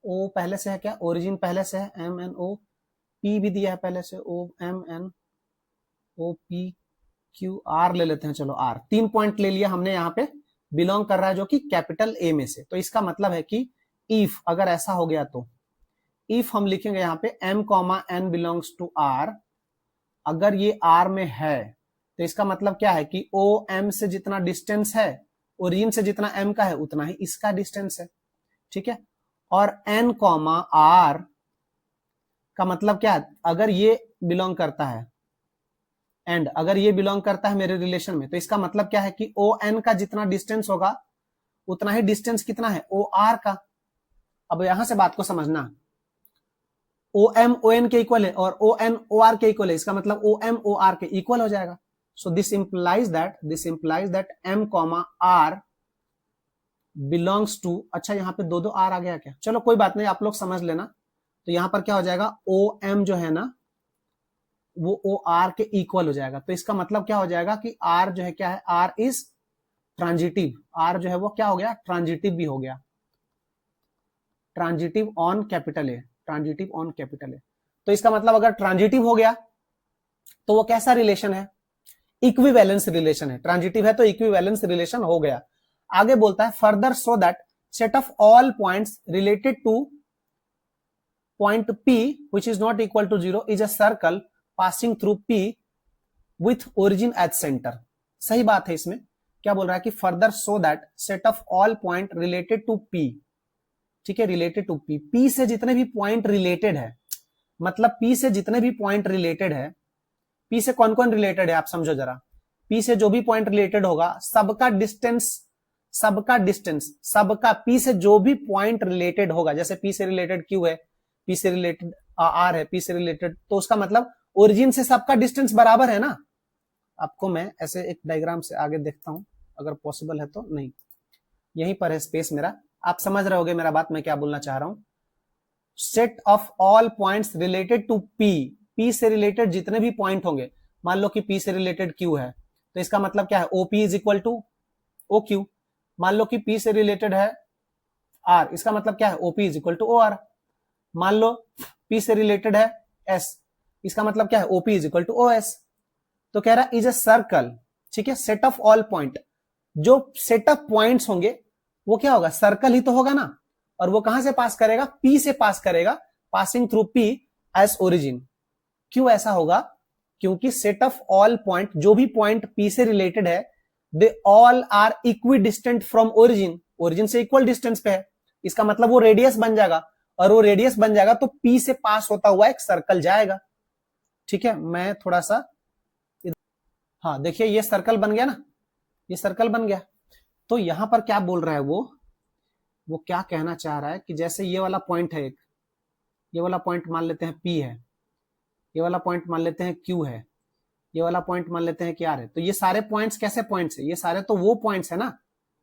S1: ओ पहले से है क्या, ओरिजिन पहले से है, एम एन ओ, पी भी दिया है पहले से, O M N O P Q R ले लेते हैं। चलो आर, 3 पॉइंट ले लिया हमने, यहां पे बिलोंग कर रहा है जो कि कैपिटल ए में से। तो इसका मतलब है कि इफ अगर ऐसा हो गया तो इफ हम लिखेंगे यहां पे M comma N belongs to R, अगर ये आर में है तो इसका मतलब क्या है कि ओ एम से जितना डिस्टेंस है, ओरिजिन से जितना एम का है उतना ही इसका डिस्टेंस है, ठीक है। और एन कॉमा आर का मतलब क्या है, अगर ये बिलोंग करता है एंड अगर ये बिलोंग करता है मेरे रिलेशन में, तो इसका मतलब क्या है कि ओ एन का जितना डिस्टेंस होगा उतना ही डिस्टेंस कितना है, ओ आर का। अब यहां से बात को समझना, ओ एम ओ एन के इक्वल है और ओ एन ओ आर के इक्वल है, इसका मतलब ओ एम ओ आर के इक्वल हो जाएगा। So this implies that M comma R belongs to, अच्छा यहां पे 2 आर आ गया क्या, चलो कोई बात नहीं, आप लोग समझ लेना। तो यहां पर क्या हो जाएगा, ओ एम जो है ना वो ओ आर के इक्वल हो जाएगा। तो इसका मतलब क्या हो जाएगा कि आर जो है क्या है, आर इज ट्रांजिटिव, आर जो है वो क्या हो गया, ट्रांजिटिव भी हो गया, transitive on capital A, transitive on capital ए। तो इसका मतलब अगर ट्रांजिटिव हो गया तो वो कैसा रिलेशन है, इक्विवेलेंस रिलेशन है। ट्रांजिटिव है तो इक्विवेलेंस रिलेशन हो गया। आगे बोलता है further so that set of all points related to point P which is not equal to 0 is a circle passing through P with origin at center। सही बात है। इसमें क्या बोल रहा है कि further so that set of all point related to P, ठीक है, रिलेटेड टू P, P से जितने भी पॉइंट रिलेटेड है, मतलब P से जितने भी पॉइंट रिलेटेड है, P से कौन कौन रिलेटेड है आप समझो जरा। P से जो भी पॉइंट रिलेटेड होगा सबका डिस्टेंस सबका P से जो भी पॉइंट रिलेटेड होगा, जैसे P से रिलेटेड Q है, P से रिलेटेड R है, P से रिलेटेड, तो उसका मतलब ओरिजिन से सबका डिस्टेंस बराबर है ना। आपको मैं ऐसे एक डायग्राम से आगे देखता हूं अगर पॉसिबल है तो, नहीं यहीं पर है स्पेस मेरा, आप समझ रहे होगे मेरा बात मैं क्या बोलना चाह रहा हूं। Set of all points related to P, P से रिलेटेड जितने भी पॉइंट होंगे, मान लो कि P से रिलेटेड Q है तो इसका मतलब क्या है, OP is equal to OQ। मान लो कि P से रिलेटेड है R, इसका मतलब क्या है, OP is equal to OR। मान लो P से रिलेटेड है S, इसका मतलब क्या है, OP is equal to OS। तो कह रहा है इज अ सर्कल, ठीक है, सेट ऑफ ऑल पॉइंट, जो सेट ऑफ पॉइंट्स होंगे वो क्या होगा, सर्कल ही तो होगा ना, और वो कहां से पास करेगा, P से पास करेगा, passing through P as origin. क्यों ऐसा होगा, क्योंकि सेट ऑफ ऑल पॉइंट, जो भी पॉइंट P से रिलेटेड है, they all are equidistant from origin, origin से इक्वल डिस्टेंस पे है, इसका मतलब वो रेडियस बन जाएगा, और वो रेडियस बन जाएगा तो P से पास होता हुआ एक सर्कल जाएगा। ठीक है, मैं थोड़ा सा, हाँ देखिए ये सर्कल बन गया ना, ये सर्कल बन गया। तो यहां पर क्या बोल रहा है वो क्या कहना चाह रहा है कि जैसे ये वाला पॉइंट है एक, ये वाला पॉइंट मान लेते हैं P है, ये वाला पॉइंट मान लेते हैं Q है, ये वाला पॉइंट मान लेते हैं कि R है। तो ये सारे पॉइंट्स कैसे पॉइंट्स है, ये सारे तो वो पॉइंट्स है ना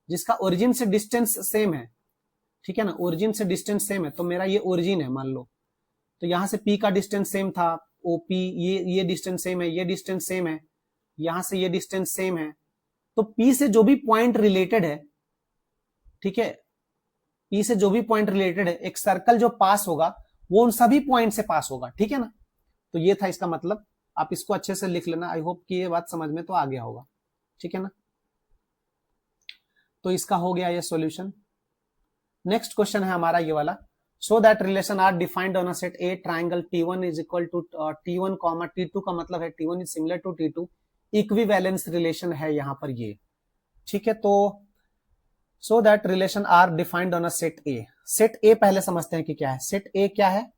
S1: जिसका ओरिजिन से डिस्टेंस सेम है, ठीक है ना, ओरिजिन से डिस्टेंस सेम है। तो मेरा ये ओरिजिन है मान लो, तो यहां से P का डिस्टेंस सेम था, OP, ये डिस्टेंस सेम है, ये डिस्टेंस सेम है, यहां से ये डिस्टेंस सेम है। तो P से जो भी पॉइंट रिलेटेड है, ठीक है, P से जो भी पॉइंट रिलेटेड है, एक सर्कल जो पास होगा वो उन सभी पॉइंट से पास होगा, ठीक है ना। तो ये था इसका मतलब, आप इसको अच्छे से लिख लेना। आई होप कि ये बात समझ में तो आ गया होगा, ठीक है ना। तो इसका हो गया ये सॉल्यूशन। नेक्स्ट क्वेश्चन है हमारा ये वाला, so that relation R defined on a set A triangle T1 is equal to T1 comma T2 का मतलब है T1 is similar to T2, equivalence relation है यहां पर ये, ठीक है। तो so that relation R defined on a set A, set A पहले समझते हैं कि क्या है। सेट ए क्या है,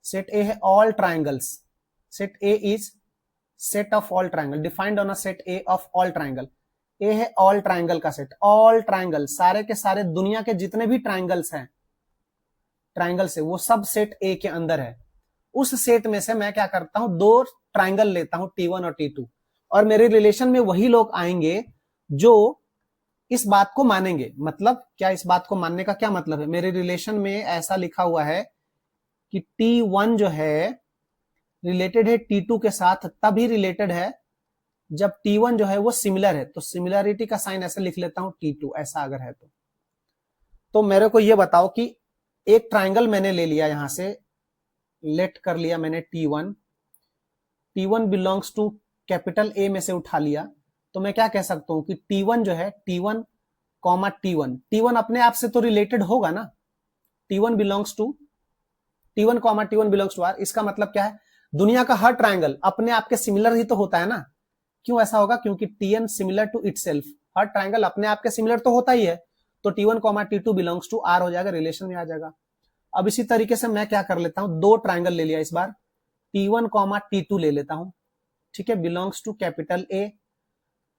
S1: सेट ए है all triangles, set A is set of all triangle, defined on a set A of all triangle. A है ऑल ट्राइंगल का सेट, ऑल ट्राइंगल, सारे के सारे दुनिया के जितने भी ट्राइंगल्स हैं, ट्राइंगल से वो सब सेट ए के अंदर है। उस सेट में से मैं क्या करता हूं, दो ट्राइंगल लेता हूं T1 और T2, और मेरे रिलेशन में वही लोग आएंगे जो इस बात को मानेंगे। मतलब क्या, इस बात को मानने का क्या मतलब है, मेरे रिलेशन में ऐसा लिखा हुआ है कि T1 जो है रिलेटेड है T2 के साथ, तभी रिलेटेड है जब T1 जो है वो सिमिलर है। तो सिमिलरिटी का साइन ऐसे लिख लेता हूं T2, ऐसा अगर है तो मेरे को ये बताओ कि एक ट्राइंगल मैंने ले लिया, यहां से लेट कर लिया मैंने T1, T1 belongs to capital A में से उठा लिया, तो मैं क्या कह सकता हूं कि T1 जो है T1 कॉमा T1 अपने आप से तो रिलेटेड होगा ना, T1 belongs to T1 comma T1 belongs to R। इसका मतलब क्या है, दुनिया का हर ट्राइंगल अपने आप के सिमिलर ही तो होता है ना। क्यों ऐसा होगा, क्योंकि Tn सिमिलर टू इटसेल्फ, हर ट्राइंगल अपने आप के सिमिलर तो होता ही है। तो T1 comma T2 belongs to R हो जाएगा, रिलेशन में आ जाएगा। अब इसी तरीके से मैं क्या कर लेता हूं, दो ट्राइंगल ले लिया, इस बार T1 कॉमा T2 ले लेता हूं, ठीक है, बिलोंग्स टू कैपिटल A,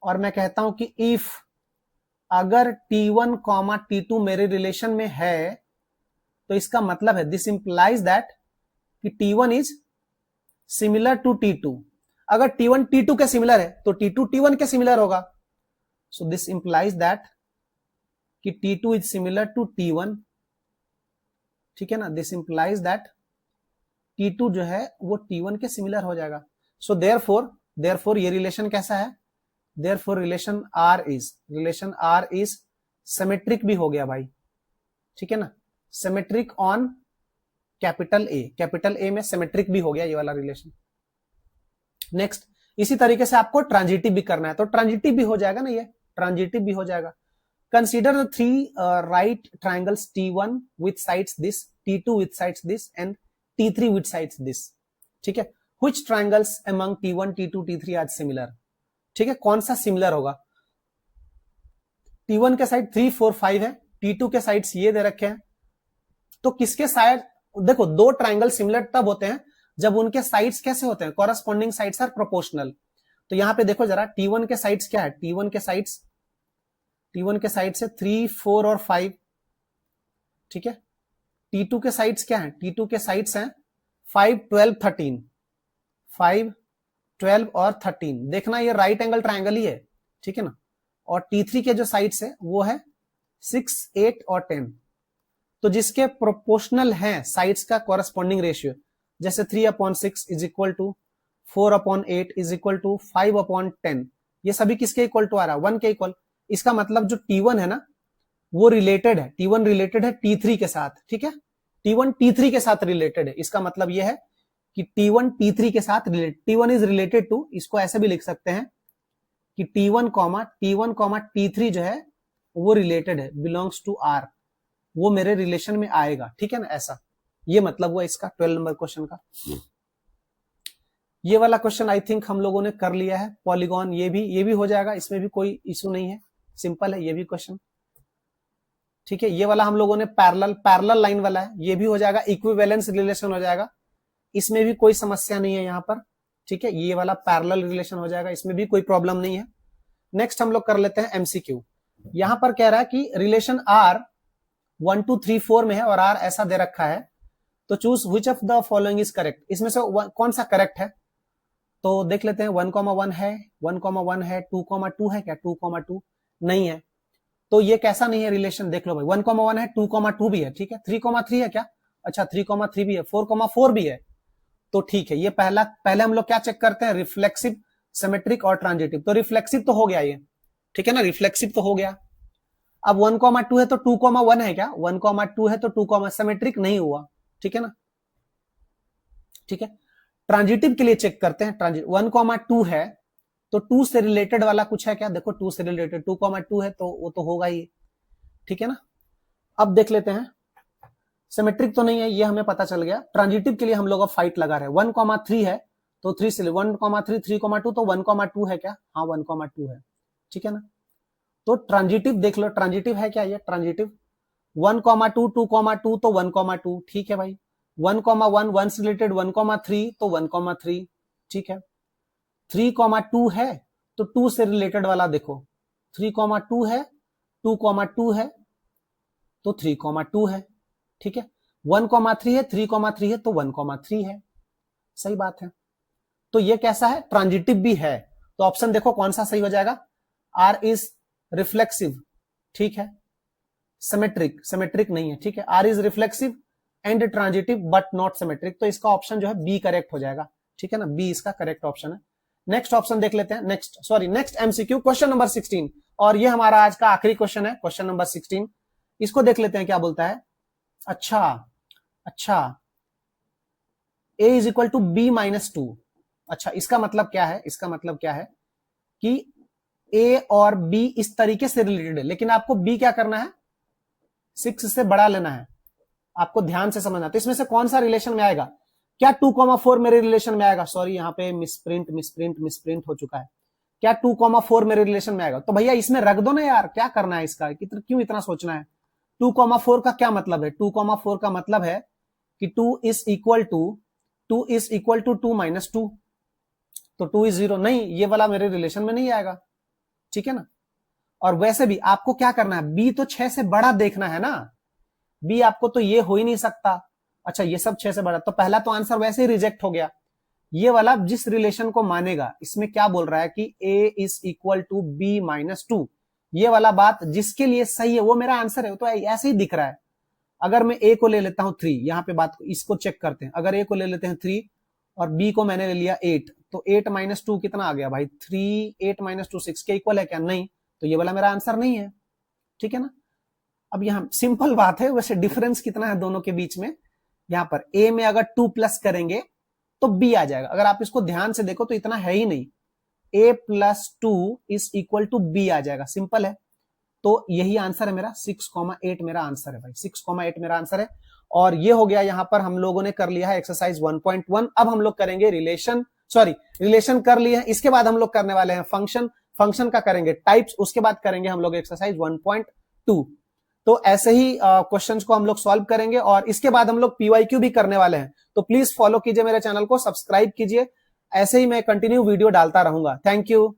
S1: और मैं कहता हूं कि इफ अगर T1 कॉमा T2 मेरे रिलेशन में है, तो इसका मतलब है दिस इंप्लाइज दैट कि T1 is similar to T2। अगर T1 T2 के सिमिलर है तो T2 T1 के सिमिलर होगा। सो दिस इंप्लाइज दैट कि T2 is similar to T1, ठीक है ना। दिस इंप्लाइज दैट T2 जो है वो T1 के सिमिलर हो जाएगा। सो देयरफॉर ये रिलेशन कैसा है, therefore relation R is symmetric भी हो गया भाई, ठीक है ना, सिमेट्रिक ऑन कैपिटल A में सिमेट्रिक भी हो गया ये वाला रिलेशन। नेक्स्ट, इसी तरीके से आपको ट्रांजिटिव भी करना है, तो ट्रांजिटिव भी हो जाएगा ना, ये ट्रांजिटिव भी हो जाएगा। Consider the three right triangles T1 with sides this, T2 with sides this and T3 with sides this. ठीक है, which triangles among T1 T2 T3 are similar. ठीक है, कौन सा सिमिलर होगा। T1 के साइड 3 4 5 है, T2 के साइड्स ये दे रखे हैं, तो किसके साइड, देखो दो ट्राइंगल सिमिलर तब होते हैं जब उनके साइड्स कैसे होते हैं, कॉरस्पॉन्डिंग साइड्स आर प्रोपोर्शनल। तो यहां पे देखो जरा T1 के साइड्स क्या है, T1 के साइड्स है 3 4 और 5। ठीक है, T2 के साइड्स क्या है, T2 के साइड्स हैं 5 12 13, 5 12 और 13। देखना ये राइट एंगल ट्राइंगल ही है। ठीक है ना, और T3 के जो साइड्स है वो है 6 8 और 10। तो जिसके प्रोपोर्शनल है साइड्स का कॉरस्पॉन्डिंग रेशियो, जैसे 3/6 is equal to 4/8 is equal to 5/10, ये सभी किसके इक्वल टू आ रहा है, 1 के इक्वल। इसका मतलब जो T1 है ना वो रिलेटेड है, T1 रिलेटेड है T3 के साथ। ठीक है, T1 T3 के साथ रिलेटेड है। इसका मतलब यह है कि T1 T3 के साथ related, T1 is related to, इसको ऐसे भी लिख सकते हैं कि T1 T3 जो है वो रिलेटेड है, बिलोंग्स टू R, वो मेरे रिलेशन में आएगा। ठीक है ना, ऐसा ये मतलब हुआ इसका 12 नंबर क्वेश्चन का। ये वाला क्वेश्चन आई थिंक हम लोगों ने कर लिया है। पॉलीगॉन ये भी हो जाएगा, इसमें भी कोई इशू नहीं है, सिंपल है ये भी क्वेश्चन। ठीक है, ये वाला हम लोगों ने पैरेलल लाइन वाला है, ये भी हो जाएगा, इक्विवेलेंस रिलेशन हो जाएगा, इसमें भी कोई समस्या नहीं है यहाँ पर। ठीक है, ये वाला पैरेलल रिलेशन हो जाएगा, इसमें भी कोई प्रॉब्लम नहीं है। नेक्स्ट हम लोग कर लेते हैं एमसीक्यू। यहां पर कह रहा है कि रिलेशन R 1 2 3 4 में है और R ऐसा दे रखा है, तो choose which of the following is correct. इसमें से कौन सा करेक्ट है, तो देख लेते हैं। 1,1 है, 1,1 है, 2,2 है क्या, 2,2 नहीं है। तो ये कैसा नहीं है रिलेशन, देख लो भाई, 1,1 है, 2,2 भी है। ठीक है, 3,3 है क्या, अच्छा 3,3 भी है, 4,4 भी है, तो ठीक है। ये पहले हम लोग क्या चेक करते हैं, रिफ्लेक्सिव, सिमेट्रिक और ट्रांजिटिव। तो रिफ्लेक्सिव तो हो गया ये, ठीक है ना, रिफ्लेक्सिव तो हो गया। अब 1,2 है तो 2,1 है क्या, 1,2 है तो 2, सिमेट्रिक नहीं हुआ। ठीक है ना, ठीक है। ट्रांजिटिव के लिए चेक करते हैं, ट्रांजिटिव 1,2 है तो 2 से रिलेटेड वाला कुछ है क्या, देखो 2 से रिलेटेड 2,2 है तो वो तो होगा ही। ठीक है ना, अब देख लेते हैं, सिमेट्रिक तो नहीं है ये हमें पता चल गया। ट्रांजिटिव के लिए हम लोग अब फाइट लगा रहे हैं। 1,3 है तो 3 से 1,3 3,2 तो 1,2 है क्या, हाँ 1,2 है। ठीक है ना, तो ट्रांजिटिव देख लो, ट्रांजिटिव है क्या ये, ट्रांजिटिव 1,2 2,2 तो 1,2, ठीक है भाई। 1,1 1 से रिलेटेड 1,3 तो 1,3, ठीक है। 3,2 है तो 2 से रिलेटेड वाला देखो, 3,2 है, 2,2 है तो 3,2 है, ठीक है। 1,3 है, 3,3 है तो 1,3 है, सही बात है। तो ये कैसा है, ट्रांजिटिव भी है। तो ऑप्शन देखो कौन सा सही हो जाएगा, आर इज रिफ्लेक्सिव, ठीक है। सिमेट्रिक नहीं है, ठीक है। R is reflexive and transitive but not symmetric, तो इसका ऑप्शन जो है बी करेक्ट हो जाएगा, ठीक है ना, बी इसका करेक्ट ऑप्शन है। नेक्स्ट ऑप्शन देख लेते हैं, नेक्स्ट एमसीक्यू क्वेश्चन नंबर 16, और ये हमारा आज का आखिरी क्वेश्चन है, क्वेश्चन नंबर 16। इसको देख लेते हैं क्या बोलता है। अच्छा a is equal to B minus 2। अच्छा, इसका मतलब क्या है, इसका मतलब क्या है कि a और b इस तरीके से रिलेटेड है, लेकिन आपको b क्या करना है, 6 से बड़ा लेना है, आपको ध्यान से समझना। तो इसमें से कौन सा रिलेशन में आएगा, क्या 2,4 मेरे रिलेशन में आएगा, सॉरी यहाँ पे मिसप्रिंट हो चुका है, क्या 2,4 मेरे रिलेशन में आएगा। तो भैया इसमें रख दो ना यार, क्या करना है इसका, क्यों इतना सोचना है। 2,4 का क्या मतलब है, 2,4 का मतलब है कि 2 इज इक्वल टू 2 माइनस 2, तो 2 इज 0, नहीं ये वाला मेरे रिलेशन में नहीं आएगा, ठीक है ना। और वैसे भी आपको क्या करना है, बी तो 6 से बड़ा देखना है ना, बी आपको तो ये हो ही नहीं सकता। अच्छा ये सब 6 से बड़ा, तो पहला तो आंसर वैसे ही रिजेक्ट हो गया। ये वाला जिस रिलेशन को मानेगा, इसमें क्या बोल रहा है कि a is equal to B minus 2, ये वाला बात जिसके लिए सही है वो मेरा आंसर है, तो ऐसे ही दिख रहा है। अगर मैं a को ले लेता हूं 3, यहां पे बात इसको चेक करते हैं, अगर a को ले लेते हैं 3 और b को मैंने ले लिया 8, तो 8 माइनस 2 कितना आ गया भाई 3, 8 माइनस 2 6 के इक्वल है क्या, नहीं, तो ये वाला मेरा आंसर नहीं है, ठीक है ना। अब यहां सिंपल बात है, वैसे डिफरेंस कितना है दोनों के बीच में, यहां पर a में अगर 2 प्लस करेंगे तो b आ जाएगा। अगर आप इसको ध्यान से देखो तो इतना है ही नहीं, a plus 2 is equal to b आ जाएगा, सिंपल है। तो यही आंसर है मेरा 6,8 मेरा आंसर है भाई, 6,8 मेरा आंसर है। और ये हो गया, यहां पर हम लोगों ने कर लिया है एक्सरसाइज 1.1। अब हम लोग करेंगे रिलेशन कर लिए हैं, इसके बाद हम लोग करने वाले हैं फंक्शन का करेंगे टाइप्स, उसके बाद करेंगे हम लोग एक्सरसाइज 1.2। तो ऐसे ही क्वेश्चंस को हम लोग सॉल्व करेंगे और इसके बाद हम लोग पीवाईक्यू भी करने वाले हैं। तो प्लीज फॉलो कीजिए मेरे चैनल को, सब्सक्राइब कीजिए, ऐसे ही मैं कंटिन्यू वीडियो डालता रहूंगा। Thank you.